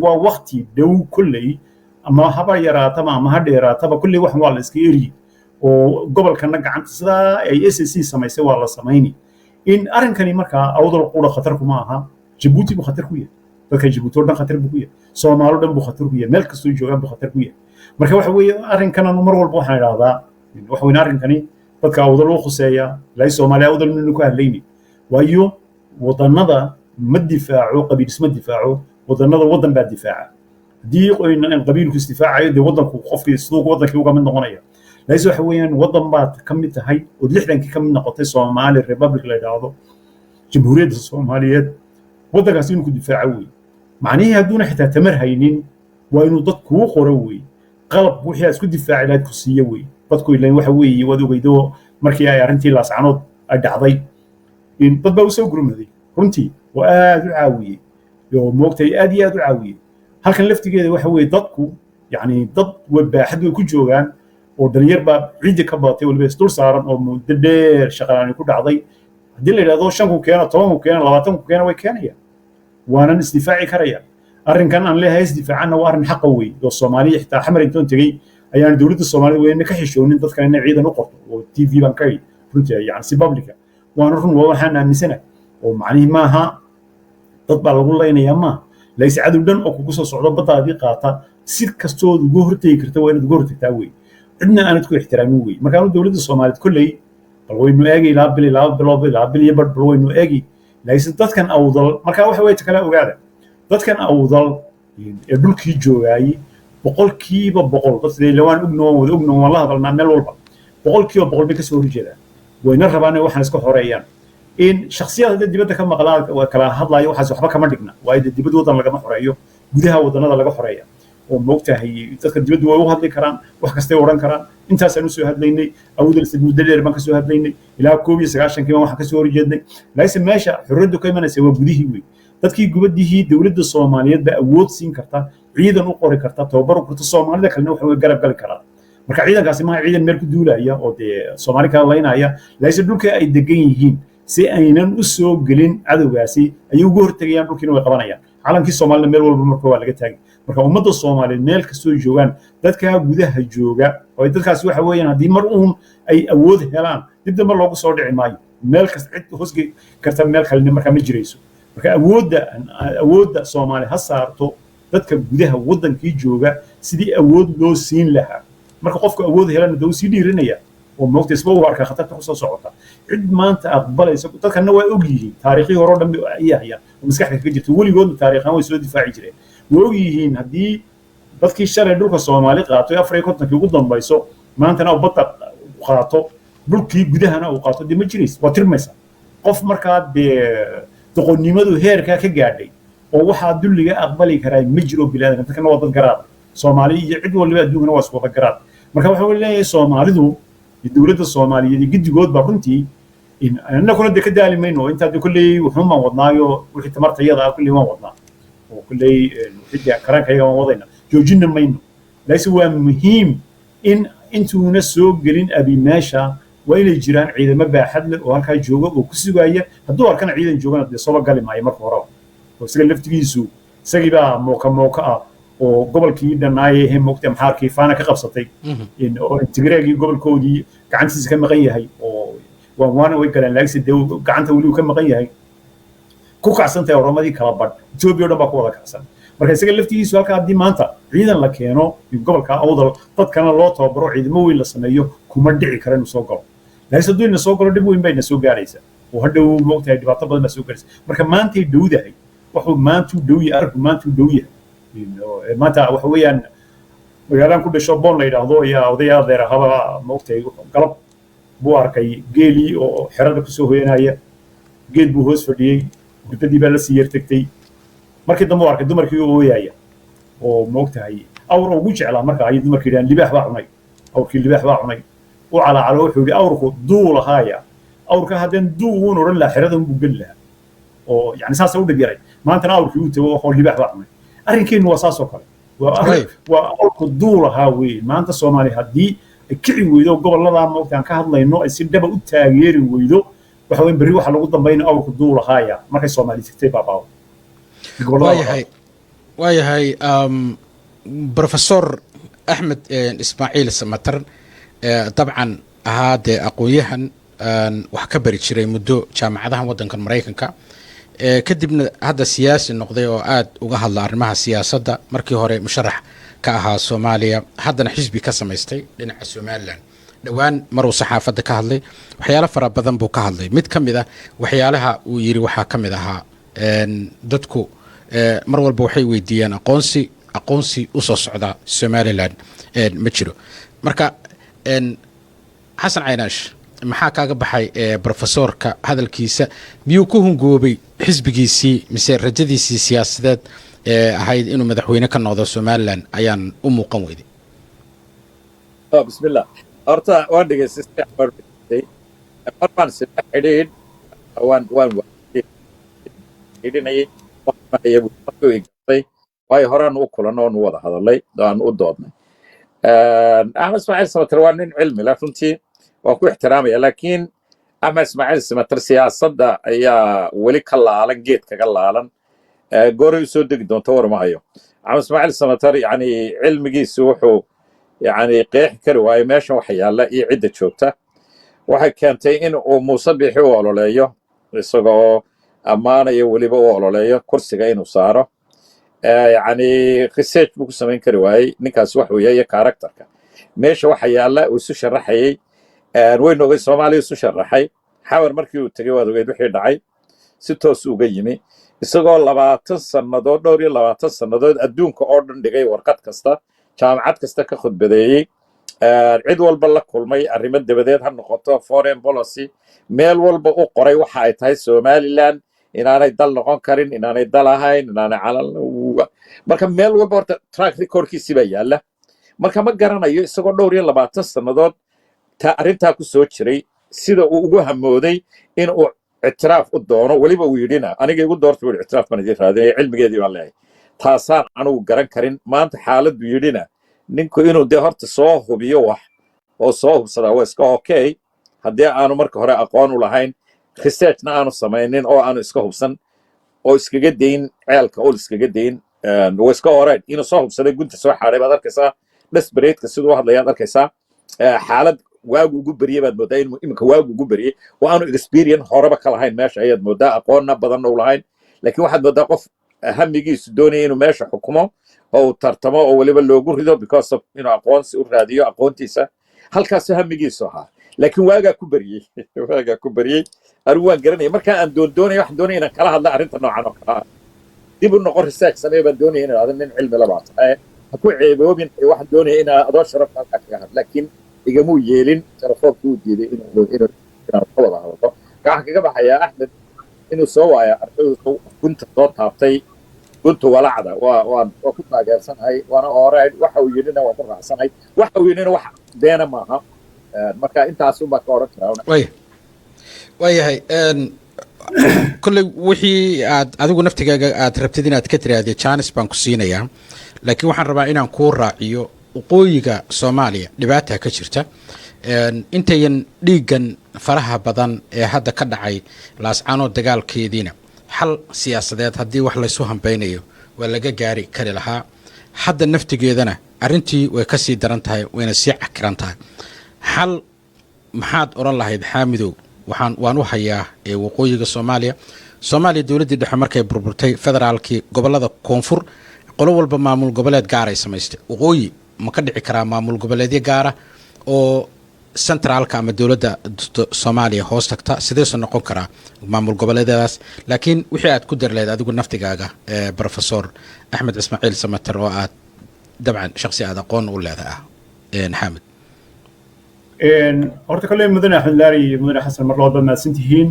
waa waqti dhow kulley ama haba yaraataba ama ha dheeraataba kulley wax waa la iska eri oo gobolkana gacanta sidaa ay SSC samaysay waa la samayni in arrinkani markaa awdal qura khatar kuma aha Djibouti buu khatar ku yahay dadka Djibouti oo dhan khatar buu ku yahay Soomaaliya dhan buu khatar ku yahay meel kastoo joogaan buu khatar ku yahay marka waxa weeye arrinkan mar walba waxaan idhaahdaa waxa weyn arrinkani dadka awdal loo khuseeya lay Soomaaliya awdal inuu ku hadlayni waayo wadannada ma difaaco qabiil isma difaaco wadannada wadan baa difaaca hadii qoyn qabiilku isdifaacayo de wadanku qofkii sidoo wadankii uga mid noqonaya layso waxa weeyaan wadan baad ka mid tahay oo 60kii ka mid noqotay Soomaali Republic la yiraahdo Jamhuuriyadda Soomaaliyeed wadankaas inuu ku difaaco weey macnaheedu haduuna xitaa tamar haynin waa inuu dad ku qoro weey qalab wixii isku difaaci lahayd ku siiyo weey dadku ilaa waxa weey wad ogeydo markii ay arrintii laascanood ay dhacday in dad baa u soo gurmaday runtii waa aad u caawiyay oo moogtay aad iyo aad u caawiyay halkan laftigeeda waxa weey dadku yani dad wabaaxad way ku joogaan oo dhalinyar baa ciidi ka baatay waliba isdul saaran oo muddo dheer shaqaalaani ku dhacday hadii la yiraahdo 5 ku keena 10 ku keena 20 ku keena way keenayaan waanan isdifaaci karaya arrinkan aan leeyahay isdifaacana waa arrin xaq weey oo Soomaaliya xitaa xamar intoon tagay ayaan dawladda Soomaaliya weeyna ka xishoonin dadka inay ciidan u qorto oo TV baan ka runtii yani si publica waan run waxaan aaminsanahay oo macnaheedu maaha dad baa lagu leenayaa ma laysa cadow dhan oo kugu soo socdo badaadii qaata si kastoo ugu hortay karta waa inaad ugu hortagtaa weey cidna aanad ku ixtiraamin weey marka dawladda Soomaaliyeed kulley bal waynu eegay laba bil iyo bal waynu eegay laysa dadkan awdal marka waxa way kala ogaada dadkan awdal ee dhulkii joogay boqolkiiba boqol dadkii lawaan ognoon wala hadalna meel walba boqolkiiba boqol bay ka soo horjeedaan wayna rabaan in waxaan iska xoreeyaan in shakhsiyada dibadda ka maqlaan kala hadlayo waxaas waxba kama dhigna waa in dibadda wadan laga xoreeyo gudaha wadanada laga xoreeyo oo moogtahay dadka dibadda way u hadli karaan wax kasta ay oran karaan intaas aanu soo hadlaynay awdal muddo dheer baan ka soo hadlaynay ilaa 19 waxaan ka soo horjeednay laysa meesha xurriyadu ka imanaysa waa gudihii weey dadkii gubadihii dawladda Soomaaliyeed ba awood siin karta ciidan u qori karta tababar u karta Soomaalida kalena waxa way garab gali karaan marka ciidankaasi ma ciidan meel ku duulaya oo de Soomaaliya ka leynaya laysa dhulka ay degan yihiin si aynan u soo gelin cadawgaasi ay ugu hortagayaan dhulkiina way qabanayaan calankii Soomaaliya meel walba marka waa laga taagay marka ummadda Soomaaliyeed meel kastoo joogaan dadka gudaha jooga oo dadkaasi waxa weeyaan haddii mar uun ay awood helaan dib dambe loogu soo dhici maayo meel kasta cid hoosgay karta meel kale marka ma jirayso marka awoodda Soomaaliya ha saarto dadka gudaha wadankii jooga sidii awood loo siin lahaa marka qofka awood helaan dad si dhiirinaya oo moogta isba u arka khatarta ku soo socota cid maanta aqbalaysa dadkana way og yihiin taariikhii hore oo dhan ay hayaan oo maskaxda ka jirto weligood taariikhan way soo difaaci jireen way og yihiin haddii dadkii shalay dhulka Soomaali qaatay 54 ugu dambayso maantana badda qaato dhulkii gudahana uu qaato dib ma jirays waa tirmaysa qof markaa doqonnimadu heerka ka gaadhay oo waxa dulliga aqbali karay ma jiro bilaadan dadkana waa dad garaad Soomaali iyo cid walba adduunkana waa iswada garaad marka waxa uu leeyahay Soomaalidu dawladda Soomaaliyeed gidigood baa runtii in anna kuna ka daalimayno inta kulli wuxuu ma wadnaayo wixii tamartayada kulli waan wadnaa oo kulli wixii karankayaga waan wadayna joojina mayno laakiin waa muhiim in intuuna soo gelin abi meesha waa inay jiraan ciidamo baaxad leh oo halka jooga oo ku sugaya hadduu arkana ciidan joogana dee soo gali maayo marka hore oo isaga laftigiisu isagiiba mooka ah oo gobolkii dhanaayay ee moogta maxaarkii faana ka qabsatay in oo Tigreegii gobolkoodii gacantiisa ka maqan yahay oo waana way galeen laakiin gacanta wali uu ka maqan yahay ku kacsantay Oromadii kala badh Itoobiya dhan baa ku wada kacsan marka isaga laftigiisu halka haddii maanta ciidan la keeno gobolka awdal dadkana loo tababaro ciidamo weyn la sameeyo kuma dhici kara inuu soo galo laakiin hadduu inuu soo galo dib weyn bay soo gaaraysaa oo hadhow moogtahay dhibaato badan baa soo gaaraysa marka maanta ay dhowdahay wuxuu maanta u dhow yahay arku maanta u dhow yahay maanta waxa weeyaan magaalaan ku dhasho boon la yiraahdo ayaa odayaal deer haba moogtay galab buu arkay geeli oo xirada ku soo hooyanaya geed buu hoos fadhiyay gudadii baa la sii yartagtay markii dambe arkay dumarkii oo ooyaya oo moogtahay awr ugu jeclaa marka ay dumarkii yiraahdeen libaax baa cunay awrkii libaax baa cunay oo calaacalo wuxuu yiri awrku duul ahaaya awrka hadeen duul oran la xirada buu gal lahaa oo yani saas u dhigiray maanta awrkii uu tago oo libaax baa cunay arrinkeenu waa saas oo kale waa awrku duul ahaa weey maanta Soomaali haddii kici weydo gobolada moogtaan ka hadlayno ay si dhaba u taageeri weydo waxa weyn bari waxa lagu dambeeyay awrku duul ahaaya markay Soomaali tagtay baabaaw waayahay Professor Ahmed Ismaaciil Samatar dabcan ahaa dee aqoonyahan wax ka bari jiray muddo jaamacadaha waddanka Mareykanka kadibna hadda siyaasi noqday oo aad uga hadla arrimaha siyaasadda markii hore musharax ka ahaa Soomaaliya haddana xisbi ka samaystay dhinaca Somaliland dhawaan maruu saxaafadda ka hadlay waxyaalo fara badan buu ka hadlay mid ka mid ah waxyaalaha uu yiri waxaa ka mid ahaa dadku mar walba waxay weydiiyaan aqoonsi u soo socda Somaliland ma jiro marka Xasan Caynaash maxaa kaaga baxay professorka hadalkiisa miyuu ku hungoobay xisbigiisii mise rajadiisii siyaasadeed ahayd inuu madaxweyne ka noqdo Somaliland ayaan u muuqan weyday bismillah horta waan dhageystay markaan sida xidhiid waan xidhinayay way horaan u kulano oo wada hadalay aan u doodnay Ahmed Ismaaciil Samatar waa nin cilmi la runtii waa ku ixtiraamaya laakiin Ahmed Ismaaciil Samatar siyaasadda ayaa weli ka laalan geed kaga laalan goor soo degi doonto war ma hayo Ahmed Ismaaciil Samatar yani cilmigiisu wuxuu yani qeex kari waayo meesha wax yaala iyo cidda joogta waxay keentay in uu Muuse Bixi u ololeeyo isagoo amaanayo weliba u ololeeyo kursiga inuu saaro يعني research buu ku samayn kari waayay ninkaas wax uu yahay characterka meesha waxa yaala uu soo sharaxay weyn oo Soomaaliya soo sharaxay xawar markii uu tagay wada wixii dhacay si toos uga yimi isagoo 20 sanadood dhowr iyo 20 sanadood adduunka oo dhan dhigay warqad kasta jaamacad kasta ka khudbadeeyay cid walba la kulmay arrimo dabadeed ha noqoto foreign policy meel walba u qoray waxa ay tahay Somaliland inaanay dal noqon karin inaanay dal ahayn inaanay calal marka meel walba horta track recordkiisii baa yaala marka ma garanayo isagoo dhowr iyo 20 sanadood arrintaa ku soo jiray sida uu ugu hamooday in uu ictiraaf u doono weliba uu yidhina aniga igu doortay uu ictiraaf baan idin raadinay cilmigeedii baan leeyahay taasaan anugu garan karin maanta xaaladdu yidhina ninku inuu dee horta soo hubiyo wax oo soo hubsadaa waa iska okay haddii aanu marka hore aqoon u lahayn researchna aanu samaynin oo aanu iska hubsan oo iskaga dayn ceelka oo iskaga dayn way iska oreen inuu soo hubsaday gunta soo xaaray baad arkaysaa desperate-ka siduu hadlayaad arkaysaa xaalad waagu ugu bariyay baad moodaa inuu iminka waagu ugu bariyay oo aanu experience horeba ka lahayn meesha ayaad moodaa aqoonna badan u lahayn laakiin waxaad moodaa qof hamigiisu doonaya inuu meesha xukumo oo uu tartamo oo weliba loogu rido because of inuu aqoonsi u raadiyo aqoontiisa halkaasuu hamigiisu ahaa laakiin waagaa ku bariyey anigu waan garanaya markaa aan doonaya waxaan doonaya inaan kala hadla arrinta noocan oo kale ah dib u noqon research samee baan doonaya inaan adin nin cilmi labaa tahay ha ku ceeboobin waxaan doonaya inaan adoo sharafta halkaa kaga had laakiin igamuu yeelin telefoonka uu diiday inaan ka wada hadlo waxaan kaga baxayaa axmed inuu soo waayo ardaydu gunta soo taabtay gunta walacda waan ku taageersanahay waana oreen waxa uu yidhina waan ku raacsanahay waxa uu yidhina wax beena maaha marka intaas unbaa ka oran karaa waayahay kolley wixii aad adigu naftigaaga aad rabtid inaad ka tiraahdo jaanis baan ku siinayaa laakiin waxaan rabaa inaan kuu raaciyo waqooyiga soomaaliya dhibaata ka jirta intayan dhiiggan faraha badan ee hadda ka dhacay laascaanoo dagaalkeediina xal siyaasadeed haddii wax laysu hambeynayo waa laga gaari kari lahaa hadda naftigeedana arrintii way ka sii daran tahay wayna sii cakiran tahay xal maxaad odhan lahayd xaamidow waan u hayaa waqooyiga soomaaliya dowladdii dhexe markay burburtay federaalkii gobollada koonfur qolo walba maamul goboleed gaaray samaystay waqooyi ma ka dhici karaa maamul goboleedyo gaara oo centraalka ama dowladda soomaaliya hoos tagta sideesu noqon karaa maamul goboleedyadaas laakiin wixii aad ku dari lahayd adigu naftigaaga professor axmed ismaaciil samater oo aad dabcan shaksi aad aqoon u leedahay xaamid horta kolley mudane axmed laari iyo mudane xasan mar labaad baad mahadsantihiin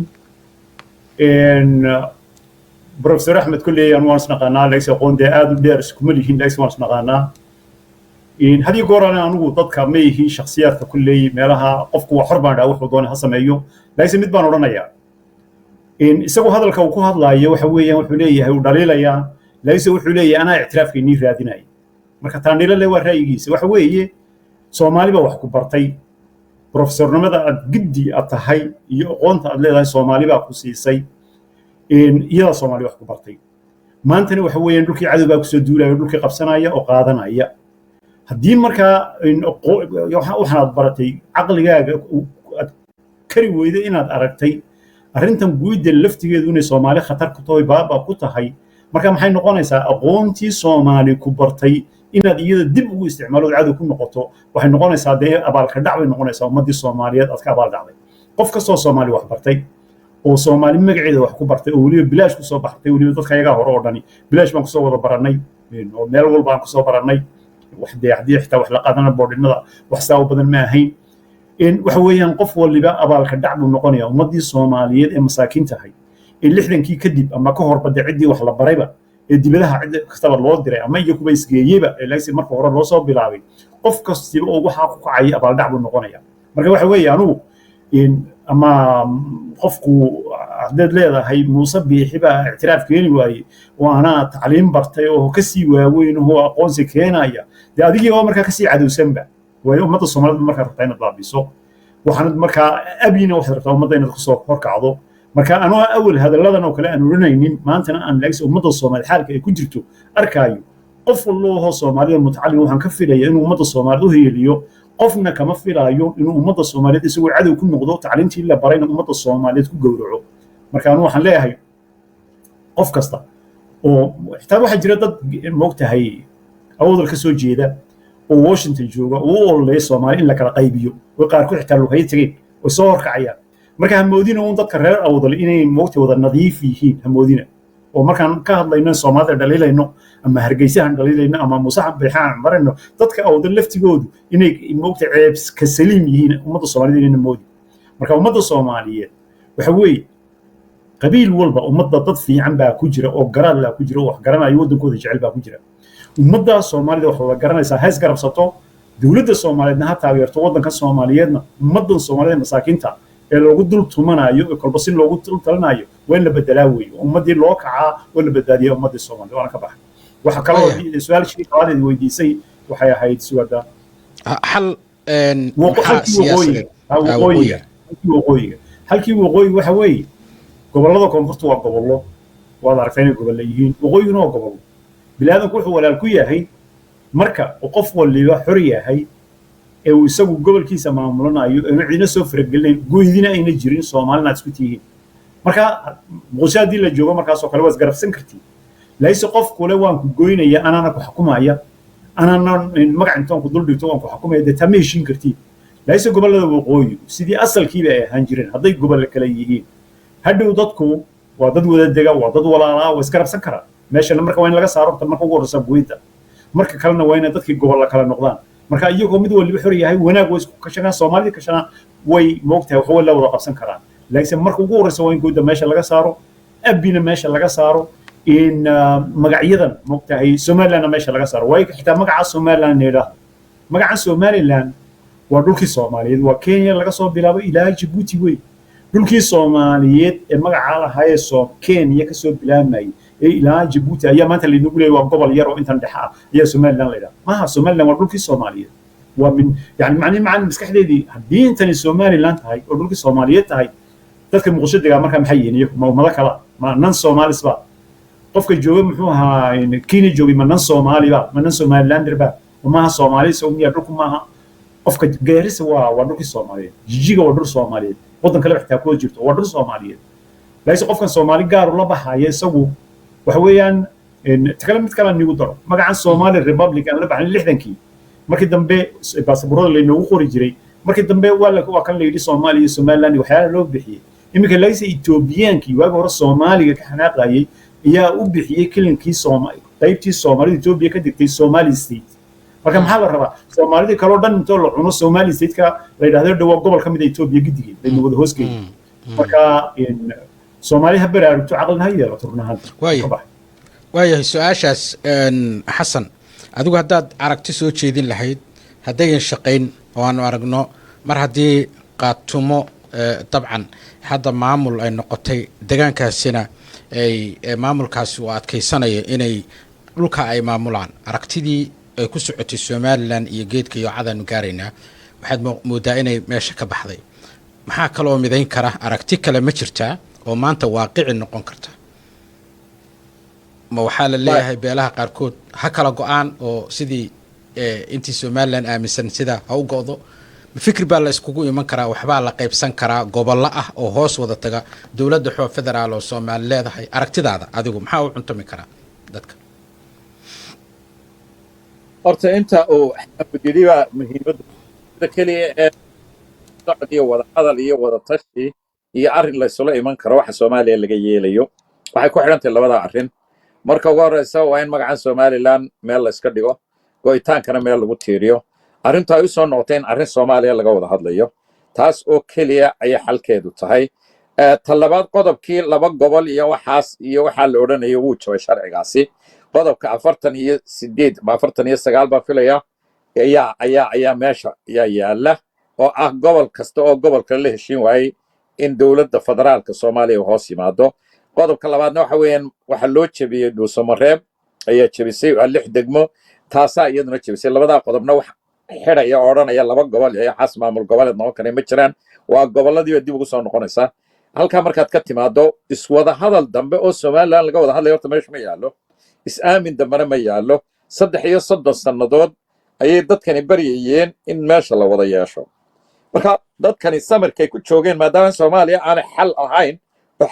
professor axmed kolley aan waan isnaqaanaa legs aqoon dee aad u dheer iskuma lihiin legs waan isnaqaanaa hadii gooraan anigu dadka ma yihiin shakhsiyaadka kolley meelaha qofku waa xor baan dhaha wuxuu doonay ha sameeyo laakiin mid baan odhanayaa isagoo hadalka uu ku hadlaayo waxa weeyaan wuxuu leeyahay uu dhaliilayaa laakiin wuxuu leeyahay anaa ictiraafka inii raadinaya marka taanila le waa ra'yigiisa waxa weeye soomaali baa wax ku bartay professornimada aad giddi aad tahay iyo aqoonta aad leedahay soomaali baa ku siisay iyada soomaali wax ku bartay maantana waxa weeyaan dhulkii cadow baa kusoo duulaya dhulkii qabsanaya oo qaadanaya haddii markaa waxaad baratay caqligaaga aad kari weyda inaad aragtay arrintan guudda laftigeedu inay soomaali khatar ku tahay baaba ku tahay marka maxay noqonaysaa aqoontii soomaali ku bartay inaad iyada dib ugu isticmaalo cadow ku noqoto waxay noqonaysaa dee abaalka dhac bay noqonaysaa ummaddii soomaaliyeed aad ka abaal dhacday qof kastoo soomaali wax bartay oo soomaali magaceeda wax ku bartay oo weliba bilaash kusoo baxtay weliba dadka ayagaa hore oo dhani bilaash baan kusoo wada barannay oo meel walba aan kusoo barannay wax dee haddii xitaa wax la qaadana boodhinada wax saa u badan ma ahayn waxa weeyaan qof waliba abaalka dhac buu noqonayaa ummaddii soomaaliyeed ee masaakiin tahay lixdankii kadib ama ka horba dee ciddii wax la barayba ee dibadaha cid kastaba loo diray ama iyo kuba isgeeyeyba laakiin marka hore loo soo bilaabay qof kastiba oo waxaa ku kacaya abaal dhac buu noqonayaa marka waxa weeye anugu ama qofku haddaad leedahay muuse biixi baa ictiraaf keeni waayey oo anaa tacliim bartay oo kasii waaweyn oo aqoonsi keenaya dee adigii oo markaa kasii cadowsanba waayo ummadda soomaalida markaa rabtaa inaad baabiso waxaanad markaa abyina waxaad rabtaa ummadda inaad kusoo horkacdo marka anoo awal hadalladan oo kale aan oranaynin maantana aan laagsi ummadda soomaaliyeed xaalka ay ku jirto arkaayo qof wallo soomaalida mutacallim waxaan ka filaya inuu ummadda soomaaliyeed u heeliyo qofna kama filaayo inuu ummadda soomaaliyeed isagoo cadow ku noqdo tacliintii la barayna ummadda soomaaliyeed ku gowraco marka anu waxaan leeyahay qof kasta oo xitaa waxaa jira dad moogtahay awoodal ka soo jeeda oo washington jooga oo u ololeeya soomaali in la kala qaybiyo oo qaarkood xitaa lughayo tegeen way soo horkacayaan marka hamoodina uun dadka reer awoodal inay moogta wada nadiif yihiin hamoodina oo markaan ka hadlayno soomaalida dhaliilayno ama hargeysahan dhaliilayno ama musaxab beexaan marayno dadka awoodal laftigoodu inay moogta ceeb ka saliim yihiin ummadda soomaalida inayna moodi marka ummadda soomaaliyeed waxa weeye qabiil walba ummadda dad fiican baa ku jira oo garaad laa ku jira oo wax garanayo waddankooda jecel baa ku jira ummadda soomaalida wax wada garanaysaa ha isgarabsato dowladda soomaaliyeedna ha taageerto waddanka soomaaliyeedna ummaddan soomaalida masaakiinta ee loogu dul tumanayo ee kolba si loogu dul talinayo waa in la bedelaa weeye ummaddii loo kacaa oo la badbaadiyaa ummaddii soomaalida waana ka baxay waxa kaloo su-aashii qaadeed weydiisay waxay ahayd suwada xal waqooyiga halkii waqooyiga waxa weeye gobollada koonfurta waa gobollo waad aragtay inay gobol leeyihiin waqooyiguna waa gobol bilaadanku wuxuu walaal ku yahay marka uu qof waliba xor yahay ee uu isagu gobolkiisa maamulanayo ee cidina soo faragelinayn goydina ayna jirin Soomaalina isku tihiin marka muqdisho haddii la joogo markaas oo kale waa isgarabsan kartiin layse qof kule waan ku goynaya anana ku xukumaya anana magac intaan ku dul dhigto waan ku xukumaya dee tama heshiin kartiin layse gobollada waqooyi sidii asalkiiba ay ahaan jireen hadday gobol kale yihiin hadhow dadku waa dad wada dega waa dad walaalaa waa isgarabsan karaa meeshana marka waa in laga saaro marka ugu horreysa goynta marka kalena waa in dadkii gobolla kala noqdaan marka iyagoo mid waliba xor yahay wanaag way isku kashanaan Soomaalida kashana way moogtahay wax wala wada qabsan karaan laakiin marka ugu horreysa waa in goynta meesha laga saaro abina meesha laga saaro in magacyadan moogtahay Somaliland meesha laga saaro way xitaa magaca Somaliland needah magaca Somaliland waa dhulkii Soomaaliyeed waa Kenya laga soo bilaabo ilaa Djibouti way dhulkii Soomaaliyeed ee magaca lahayd Kenya ka soo bilaabmay ilaa Djibouti ayaa maanta la inagu leeyahay waa gobol yar oo intan dhexa ayaa Somaliland leedahay maaha Somaliland waa dhulkii Soomaaliyeed waa min yani macna maskaxdeedii haddii intani Somaliland tahay oo dhulkii Soomaaliyeed tahay dadka muqdisho degaa marka maxay yihiin ma umada kala ma nan Soomaalis ba qofka jooga muxuu ahaa Kenya joogay ma nan Soomaali ba ma nan Somalilander ba maaha Soomaalis oo miyaa dhulku maaha qofka Gaarisa waa dhulkii Soomaaliyeed Jijiga waa dhul Soomaaliyeed wadan kale xitaa ku jirto waa dhul Soomaaliyeed layse qofkan Soomaali gaar u la baxaya isagu waxa weeyaan تكلم متكلم نيجو دار ما كان سومالي ريبابليك أنا بحن اللحدن كي ما كده دمبي بس برود اللي نوخوري جري ما كده دمبي ولا كوا كان ليدي سومالي وحياة لو بحيه يمكن ليس إثيوبيان كي وجه الصومالي كحنا قايي يا وبحيه كلن كي سومالي طيب تي سومالي إثيوبيا كده تي سومالي ستيت ما كان حال الربع سومالي كلو دن تقول عنو سومالي ستيت كا ليد هذا دوا قبل كم ده إثيوبيا جدي لأنه ده هوس كي ما كان سومالي هبر عرفتوا عقلنا هيدا لا ترنا هذا waayahay su-aashaas xasan adigu haddaad aragti soo jeedin lahayd haddayan shaqayn oo aanu aragno mar haddii qaatumo dabcan hadda maamul ay noqotay degaankaasina ay maamulkaasi uu adkaysanaya inay dhulka ay maamulaan aragtidii ay ku socotay Somaliland iyo geedka iyo cadaanu gaaraynaa waxaad moodaa inay meesha ka baxday maxaa kaloo midayn kara aragti kale ma jirtaa oo maanta waaqici noqon karta ma waxaa la leeyahay beelaha qaarkood ha kala go'aan oo sidii intii Somaliland aaminsan sida ha u go'do fikir baa la iskugu iman karaa waxbaa la qaybsan karaa gobollo ah oo hoos wada taga dawladda xoo federaal oo Soomaali leedahay aragtidaada adigu maxaa u cuntami karaa dadka horta inta uu xabadiba muhiimadda kaliya ee socodiyo wada hadal iyo wada tashi iyo arrin la isula iman karo waxa Soomaaliya laga yeelayo waxay ku xidhantahay labada arrin marka ugu horeysa waa in magaca Somaliland meel la iska dhigo go'itaankana meel lagu tiiriyo arrintu ay u soo noqoteen arrin Soomaaliya laga wada hadlayo taas oo kaliya ay xalkeedu tahay talabaad qodobkii laba gobol iyo waxaas iyo waxa la oranayo uu jabay sharcigaasi qodobka 48 ba 49 ba filaya ayaa meesha yaala oo ah gobol kasta oo gobolka la heshiin waayay in dawladda federaalka Soomaaliya hoos yimaado qodobka labaadna waxa weeyaan waxa loo jabiyay Dhuusamareeb ayaa jabisay lix degmo taasa iyaduna jabisay labada qodobna wax xiraya oranaya laba gobol ee xas maamul goboleed noqon kara ma jiraan waa goboladii dib ugu soo noqonaysa halka markaad ka timaado iswada hadal dambe oo Somaliland laga wada hadlayo horta meesha ma yaalo is-aamin dambana ma yaalo 33 sanadood ayay dadkani bariyeen in meesha la wada yeesho marka dadkani samarkay ku joogeen maadaama Soomaaliya aan xal ahayn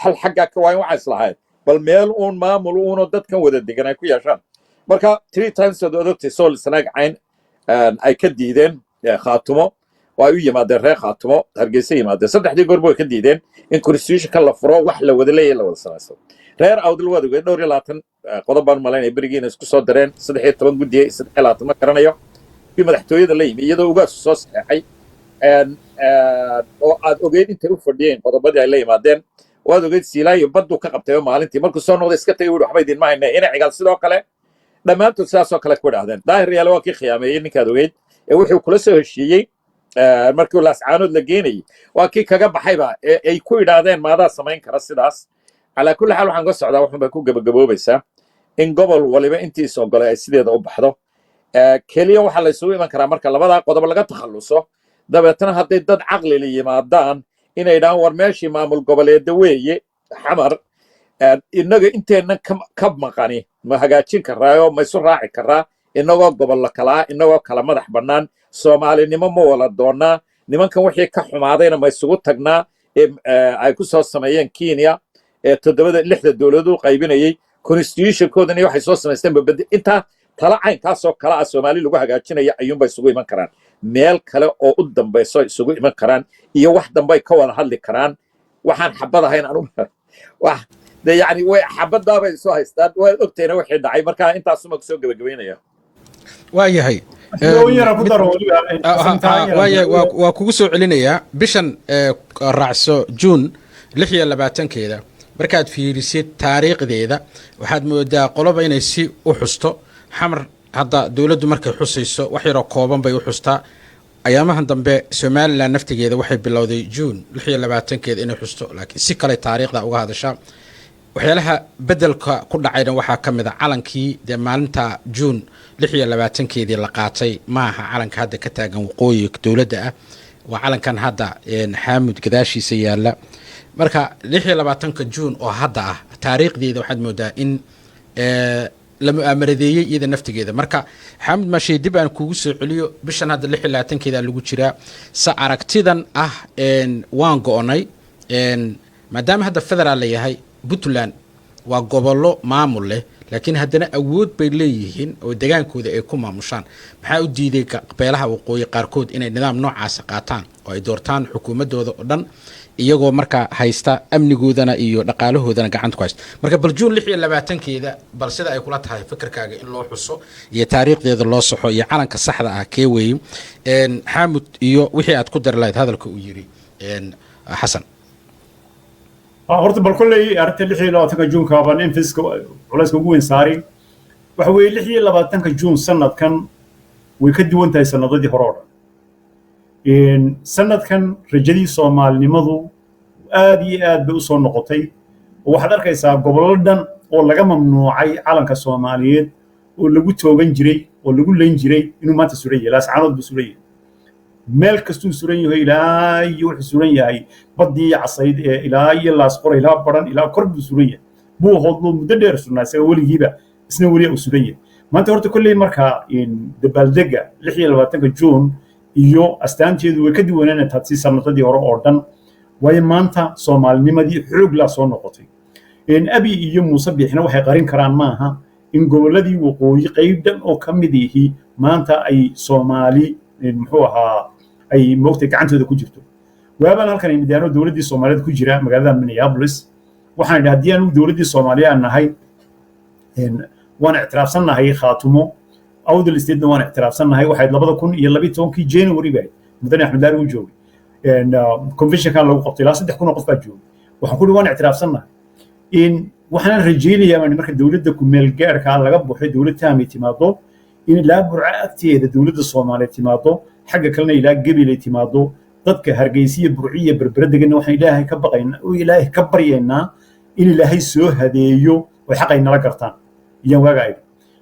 xal xagga ka wayn waxa islahayd bal meel uun maamul uun dadkan wada degan ay ku yeeshaan marka 3 times dadka soo sanaag cayn ay ka diideen khaatumo way u yimaadeen reer khaatumo hargeysa yimaadeen saddexdii goor bay ka diideen in constitution ka la furo wax la wada leeyahay la wada samaysto reer awdal wada dhowr iyo 20 qodob baan malaynay barigiina isku soo dareen 13 guddiye 13 ma garanayo bi madaxtooyada la yimid iyadoo uga soo saxay oo aad ogeyd intay u fadhiyeen qodobadii ay la yimaadeen waad ogeyd Silaayo baddu ka qabtay maalintii markuu soo noqday iska tagay waxba idin ma haynaa inay cigal sidoo kale dhamaantood sidaas oo kale ku dhahdeen daahir yaalo waa kii khiyaameeyay ninkaad ogeyd ee wuxuu kula soo heshiiyey markii la ascaanood la geenay waa kii kaga baxayba ay ku idhaahdeen maadaa samayn kara sidaas ala kulli xaal waxaan ka socdaa waxaan ba ku gabagaboobaysaa in gobol waliba intiisa ogolay ay sideeda u baxdo kaliya waxa la isugu iman karaa marka labada qodob laga takhaluso dabeetana hadday dad caqli la yimaadaan inay dhaan war meeshii maamul goboleed weeye xamar innaga inteennan ka maqani ma hagaajin karaayo ma isu raaci karaa innagoo gobollo kalaa innagoo kala madax bannaan soomaalinimo ma wala doonnaa nimankan wixii ka xumaadayna ma isugu tagnaa ay ku soo sameeyeen kenya lixda dowladood qaybinayay constitutionkoodana waxay soo samaysteen babadde intaa tala caynkaasoo kala ah soomaali lagu hagaajinaya ayuunba isugu iman karaan meel kale oo u dambayso isugu iman karaan iyo wax dambay ka wada hadli karaan waxaan xabad ahayn wax de yani way xabadaabay soo haystaan waa ogtayna wixii dhacay marka intaasuma kusoo gabagabaynaya waayahay waa kugu soo celinayaa bishan raacso juun 26keeda markaad fiirisid taariikhdeeda waxaad moodaa qoloba inay si u xusto xamar hadda dawladdu markay xusayso wax yaroo kooban bay u xustaa ayaamahan dambe somaliland naftigeeda waxay bilowday juun 26keeda inay xusto laakiin si kale taariikhda uga hadashaa waxyaalaha bedelka ku dhacayna waxaa ka mid a calankii dee maalinta juun 26keedii la qaatay maaha calanka hadda ka taagan waqooyi dowladda ah waa calankan hadda xaamud gadaashiisa yaalla marka 26 juun oo hadda ah taariikhdeeda waxaad moodaa in la mu'aamaradeeyay iyada naftigeeda marka xaamud maashay dib aan kugu soo celiyo bishan hadda 26keeda lagu jiraa sa aragtidan ah waan go'onay maadaama hadda federaal la yahay puntland waa gobollo maamul leh laakiin haddana awood bay leeyihiin oo degaankooda ay ku maamushaan maxaa u diiday beelaha waqooyi qaarkood inay nidaam noocaas qaataan oo ay doortaan xukuumadooda oo dhan iyagoo marka haysta amnigoodana iyo dhaqaalahoodana gacanta ku haysta marka bal juun 26keeda bal sida ay kula tahay fikirkaaga in loo xuso iyo taariikhdeeda loo saxo iyo calanka saxda ah kee weeye xaamud iyo wixii aad ku dari lahayd hadalka uu yiri xasan horta bal kolley arrinta 26 juun kaaban infiska culayska ugu weyn saari waxa weeye 26 juun sanadkan way ka duwan tahay sanadadii hore oo dhan sanadkan rajadii soomaalinimadu aad iyo aad bay u soo noqotay oo waxaad arkaysaa gobollo dhan oo laga mamnuucay calanka soomaaliyeed oo lagu toogan jiray oo lagu leyn jiray inuu maanta suran yahay laascaanood buu suran yahay meel kastuu suran yahay ilaa iyo wuxuu suran yahay baddii casayd ee ilaa iyo laasqora ilaa baran ilaa kor buu suran yahay buu hoodlo muddo dheer surnaa isaga weligiiba isna weli uu suran yahay maanta horta kolley markaa dabaaldega 26 juun iyo astaanteedu way ka duwanaan tahay sanadadii hore oo dhan way maanta soomaalinimadii xoog la soo noqotay abi iyo muuse biixna waxay qarin karaan maaha in goboladii waqooyi qayb dhan oo ka mid yihi maanta ay Soomaali muxuu ahaa ay moogtay gacantooda ku jirto waabaan halkan midaano dawladii Soomaaliyeed ku jira magaalada Minneapolis waxaan haddii aanu dawladii Soomaaliya nahay waan ictiraafsanahay khaatumo awdal state waan ictiraafsanahay waxay 2012 January bay mudane Axmed Laari u joogay convention kan lagu qabtay ilaa 3,000 qof baa joogay waxaan ku waan ictiraafsanahay in waxaan rajaynayaa marka dawladda ku meel gaarka laga buuxay dawladda taami timaado in ilaa burca agteeda dawladda Soomaaliyeed timaado xagga kalena ilaa Gabiley timaado dadka Hargeysa burciya berberadagana waxaan Ilaahay ka baqaynaa oo Ilaahay ka baryaynaa in Ilaahay soo hadeeyo oo xaqayna la gartaan iyaan waagaay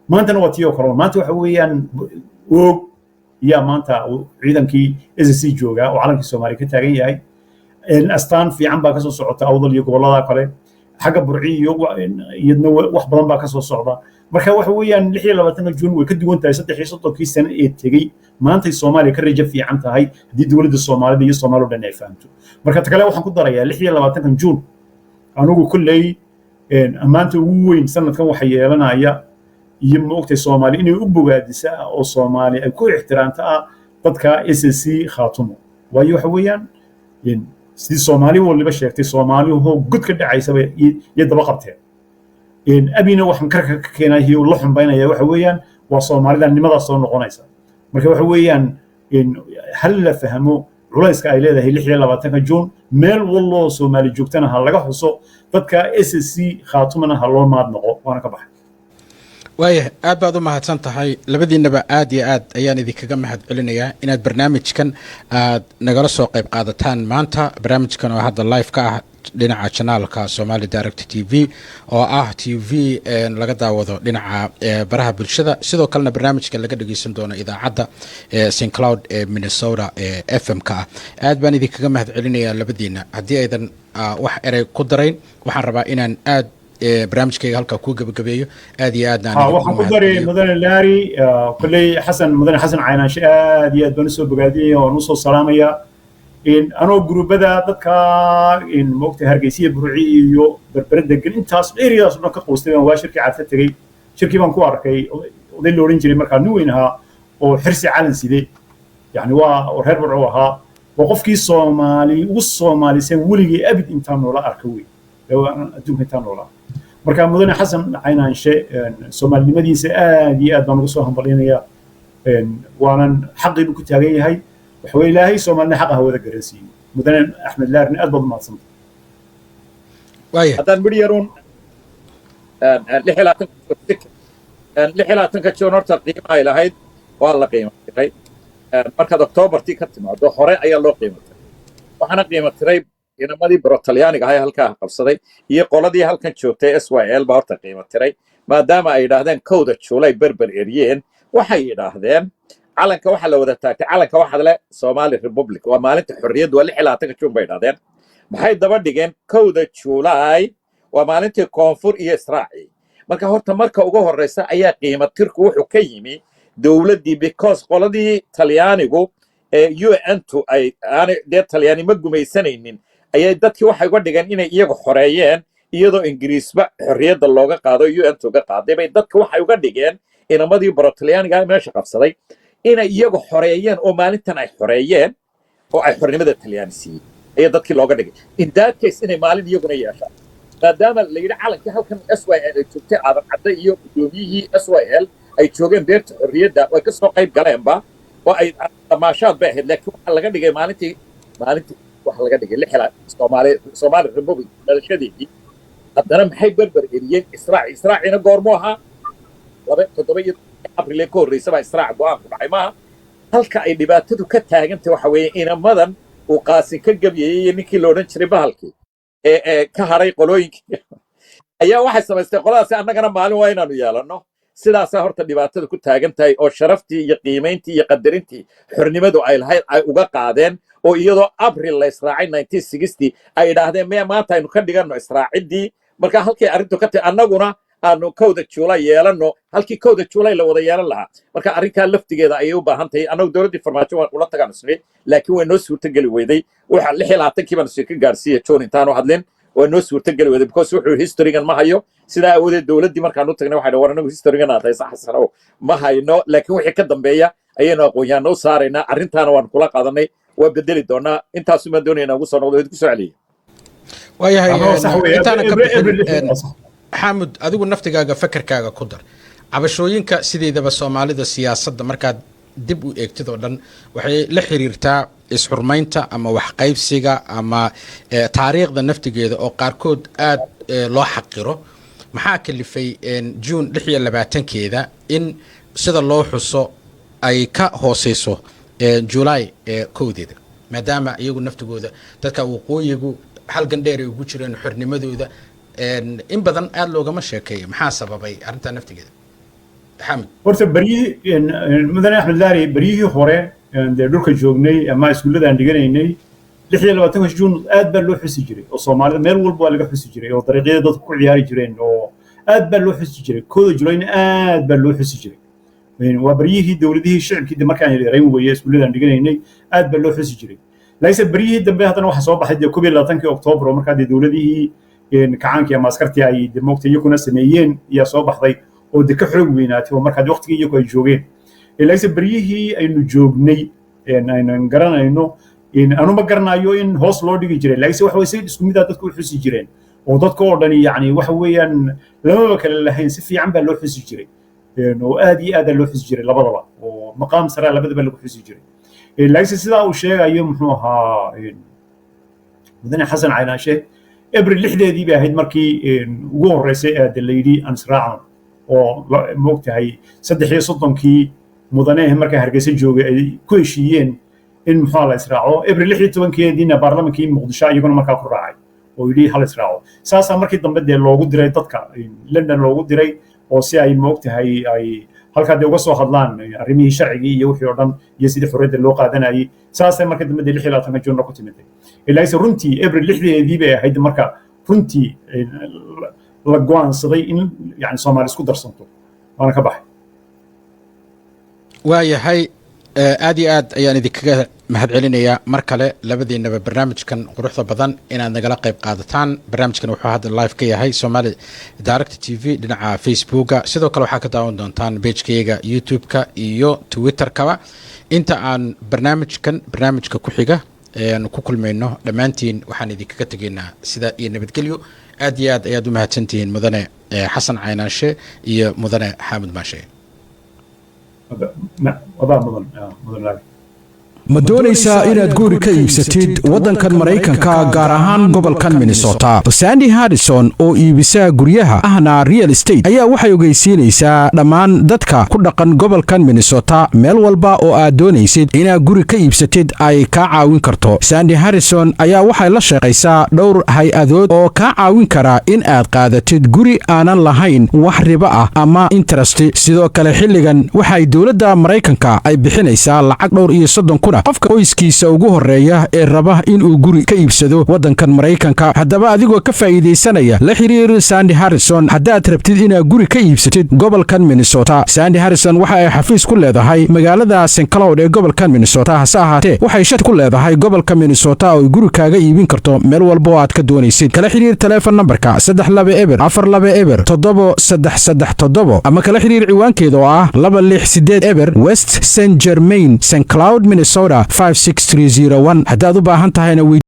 maantana waa tiyo koroon maanta waxa weeyaan og yaa maanta ciidankii SSC jooga oo calankii Soomaaliya ka taagan yahay astaan fiican baa ka soo socota awdal iyo gobolada kale xagga burciyo iyadna wax badan baa ka soo socda marka waxa weeyaan 26 juun way ka duwan tahay 3 sano ee tagay maanta Soomaaliya ka rajo fiican tahay hadii dawladda Soomaaliyeed iyo Soomaaliya dhan ay fahamto marka ta kale waxaan ku darayaa 26 juun anigu kulley amaanta ugu weyn sanadkan waxa yeelanaya iyo moogtay Soomaaliya inay u bogaadisa oo Soomaaliya ay ku ixtiraamta dadka SSC khaatumo waayo waxa weeyaan sidii Soomaaliya waliba sheegtay Soomaaliya oo gud ka dhacaysaba iyo daba qabteen abina waxaan ka keenahay oo la xumbaynaya waxa weeyaan waa Soomaalida nimada soo noqonaysa marka waxa weeyaan hal la fahmo culayska ay leedahay 26 juun meel wallo Soomaali joogtana ha laga xuso dadka SSC khaatumana ha loo maad noqo waana ka baxay waayahay aad baad u mahadsan tahay labadiinaba aad iyo aad ayaan idinkaga mahad celinayaa inaad barnaamijkan aad nagala soo qayb qaadataan maanta barnaamijkan oo hadda live ka ah dhinaca channelka Somali Direct TV oo ah TV laga daawado dhinaca baraha bulshada sidoo kalena barnaamijkan laga dhageysan doono idaacadda St Cloud ee Minnesota FM ka aad baan idinkaga mahad celinayaa labadiina haddii aydan wax eray ku darayn waxaan rabaa inaan aad barnaamijkayga halkaa kuu gabagabeeyo aad iyo aadna waxaan ku daray mudane laari kolley mudane xasan caynaanshe aad iyo aad baan usoo bogaadinaya waan usoo salaamaya anoo gruubada dadka moogta hargeysiya burci iyo berbere degan intaas dheeridaas dhan ka quustay baan waa shirkii carta tegey shirkii baan ku arkay oday la odhan jiray markaa nin weyn ahaa oo xirsi calan side yani waa reer burco ahaa waa qofkii soomaali ugu soomaalisan weligii abid intaan noola arka wey adduunka intaan noolaa marka mudane xasan caynaanshe soomaalinimadiisa aad iyo aad baan ugu soo hambalinayaa waanan xaqiibu ku taagan yahay waxa weye ilaahay soomaalina xaqa hawada garansiiyey mudane axmed laarni aad baad umahadsanta haddaan midh yaruun 16 joon horta qiimaha ay lahayd waa la qiimo tiray markaad oktoobartii ka timaado hore ayaa loo qiimo tiray waxaana qiimo tiray inamadii borotalyaaniga ahaa halkaa qabsaday iyo qoladii halkan joogtay SYL baa horta qiimo tiray maadaama ay yidhaahdeen kowda juulay berber eryeen waxay yidhaahdeen calanka waxaa la wada taagtay calanka waxaad le Somali Republic waa maalinta xorriyaddu waa 16 juun bay yidhaahdeen maxay daba dhigeen kowda juulay waa maalintii koonfur iyo Israaci marka horta marka ugu horreysa ayaa qiimo tirku wuxuu ka yimi dowladdii because qoladii talyaanigu UN-tu ay dee talyaani ma gumaysanaynin ayay dadkii waxay uga dhigeen inay iyagu xoreeyeen iyadoo ingiriisba xorriyadda looga qaado UN-tu uga qaaday bay dadka waxay uga dhigeen inamadii borotalyaaniga meesha qabsaday inay iyagu xoreeyeen oo maalintan ay xoreeyeen oo ay xornimada talyaani siiyey ayaa dadkii looga dhigay in that case inay maalin iyaguna yeeshaan maadaama la yidhi calankii halkan SYL ay joogtay aadan cadde iyo guddoomiyihii SYL ay joogeen beerta xorriyadda way ka soo qayb galeenba oo ay damaashaad bay ahayd laakiin waxaa laga dhigay maalintii waxa laga dhigay Somali Republic dhalashadeedii haddana maxay berber eriyeen Israacina goormo ahaa 7 abriil ka horreysa baa Israac go'aan ku dhacay maaha halka ay dhibaatadu ka taagantay waxa weeye inamadan uu qaasin ka gabyayey ninkii la odhan jiray bahalkii ka haray qolooyinkii ayaa waxay samaystay qoladaasi annagana maalin waa inaanu yeelanno sidaasaa horta dhibaatada ku taagan tahay oo sharaftii iyo qiimayntii iyo qadarintii xornimadu ay lahayd ay uga qaadeen oo iyadoo abril la israacay 1960 ay idhaahdeen maanta aynu ka dhiganno israaciddii marka halkay arrintu ka tahay annaguna aanu kowda juulay yeelanno halkii kowda juulay la wada yeelan lahaa marka arrinkaa laftigeeda ayay u baahan tahay annagu dowladdii farmaajo waan ula tagaan isnay laakiin way noo suurtageli weyday waxa 16 baan ka gaarsiiyey joon intaanu hadlin way noo suurtageli weyday because wuxuu historygan ma hayo sidaa awoodeed dowladdii markaan u tagnay waxay war anagu historygan aad haysa xasanow ma hayno laakiin wixii ka dambeeya ayaynu aqoonyahanno u saaraynaa arrintaana waan kula qaadanay waa bedeli doonaa intaasuma doonaynaa ugu soo noqdo ku soo celiyay waayahay xamud adigu naftigaaga fakarkaaga ku dar cabashooyinka sideedaba soomaalida siyaasadda markaad dib u eegtid oo dhan waxay la xiriirtaa isxurmaynta ama waxqaybsiga ama taariikhda naftigeeda oo qaarkood aad loo xaqiro maxaa kalifay juun 26keeda in sida loo xuso ay ka hooseyso juulaay kowdeeda maadaama iyagu naftigooda dadka waqooyigu halgan dheer ay ugu jireen xornimadooda in badan aad loogama sheekeeyo maxaa sababay arrintaa naftigeeda xamid horta baryihii mudane axmed laari baryihii hore dee dhulka joognay ama iskuulladaan dhiganaynay 26 juun aad baa loo xusi jiray oo soomaalida meel walba waa laga xusi jiray oo dariiqyada dadku ku ciyaari jireen oo aad baa loo xusi jiray kooda julayna aad baa loo xusi jiray waa baryihii dowladihii shicibkii markaan yarayn weeye iskuulladaan dhiganaynay aad baa loo xusi jiray laakiinse baryihii dambe haddana waxaa soo baxay dee 21 oktoobar oo markaa dee dowladihii kacaankii ama askartii ay moogta iyaguna sameeyeen ayaa soo baxday oo de ka xoog weynaatay oo markaa waqtigii iyagu ay joogeen laakiinse baryihii aynu joognay aynan garanayno anuma garanayo in hoos loo dhigi jiray laakiinse waxa weye si isku mid ah dadku u xusi jireen oo dadka oo dhani yacni waxa weeyaan lamaba kale lahayn si fiican baa loo xusi jiray oo aad iyo aad loo xusi jiray labadaba oo maqaam sare labadaba lagu xusi jiray laakiinse sidaa uu sheegayo muxuu ahaa mudane xasan caynaanshe abril 6deedii bay ahayd markii ugu horreysay ee la yidhi aan israacno oo moogtahay 33kii mudane markaa hargeysa joogay ay ku heshiiyeen in muxuu la israaco abril 16keediina baarlamankii muqdisho iyaguna markaa ku raacay oo yidhi hal israaco saasaa markii dambe dee loogu diray dadka London loogu diray oo si ay moogtahay ay halkaa dee uga soo hadlaan arrimihii sharcigii iyo wixii oo dhan iyo sidii xorriyadda loo qaadanayay saasay marka dambe dee 26 juunna ku timiday ilaaise runtii abril 6deedii bay ahayd marka runtii لقوان صدي إن يعني سومالي سكو درسنتو وأنا كبح waayahay aad iyo aad ayaan idinkaga mahad celinayaa mar kale labadiinaba barnaamijkan quruxda badan inaad nagala qayb qaadataan. barnaamijkan wuxuu hadda live ka yahay Somali Direct TV dhinaca Facebooka, sidoo kale waxaa ka daawan doontaan page-kayga YouTube-ka iyo Twitter-kaba. inta aan barnaamijka ku xiga aan ku kulmayno dhammaantiin waxaan idinkaga tegaynaa sida iyo nabadgelyo. aad iyo aad ayaad u mahadsantihiin mudane xasan caynaanshe iyo mudane xaamud maashe. ma doonaysaa inaad guri ka iibsatid waddankan Maraykanka gaar ahaan gobolkan Minnesota? Sandy Harrison oo iibisa guryaha ahna real estate ayaa waxay ogeysiinaysaa dhammaan dadka ku dhaqan gobolkan Minnesota meel walba oo aad doonaysid inaad guri ka iibsatid ay ka caawin karto. Sandy Harrison ayaa waxay la shaqaysaa dhowr hay-adood oo ka caawin kara in aad qaadatid guri aanan lahayn wax riba ah ama interest. sidoo kale xilligan waxay dawladda Maraykanka ay bixinaysaa lacag dhowr iyo 30 kun qofka qoyskiisa ugu horeeya ee raba inuu guri ka iibsado waddankan Maraykanka. haddaba adigoo ka faa'iideysanaya la xiriir Sandy Harrison haddaad rabtid inaad guri ka iibsatid gobolkan Minnesota. Sandy Harrison waxa ay xafiis ku leedahay magaalada St. Cloud ee gobolkan Minnesota. hase ahaatee waxay shaqo ku leedahay gobolka Minnesota oo guri kaaga iibin karto meel walba oo aad ka doonaysid. kala xiriir telefoon numberka 32 ama kala xiriir ciwaankeeda oo ah 268 West St. Germain St. Cloud Minnesota 56301. haddaad u baahan tahayna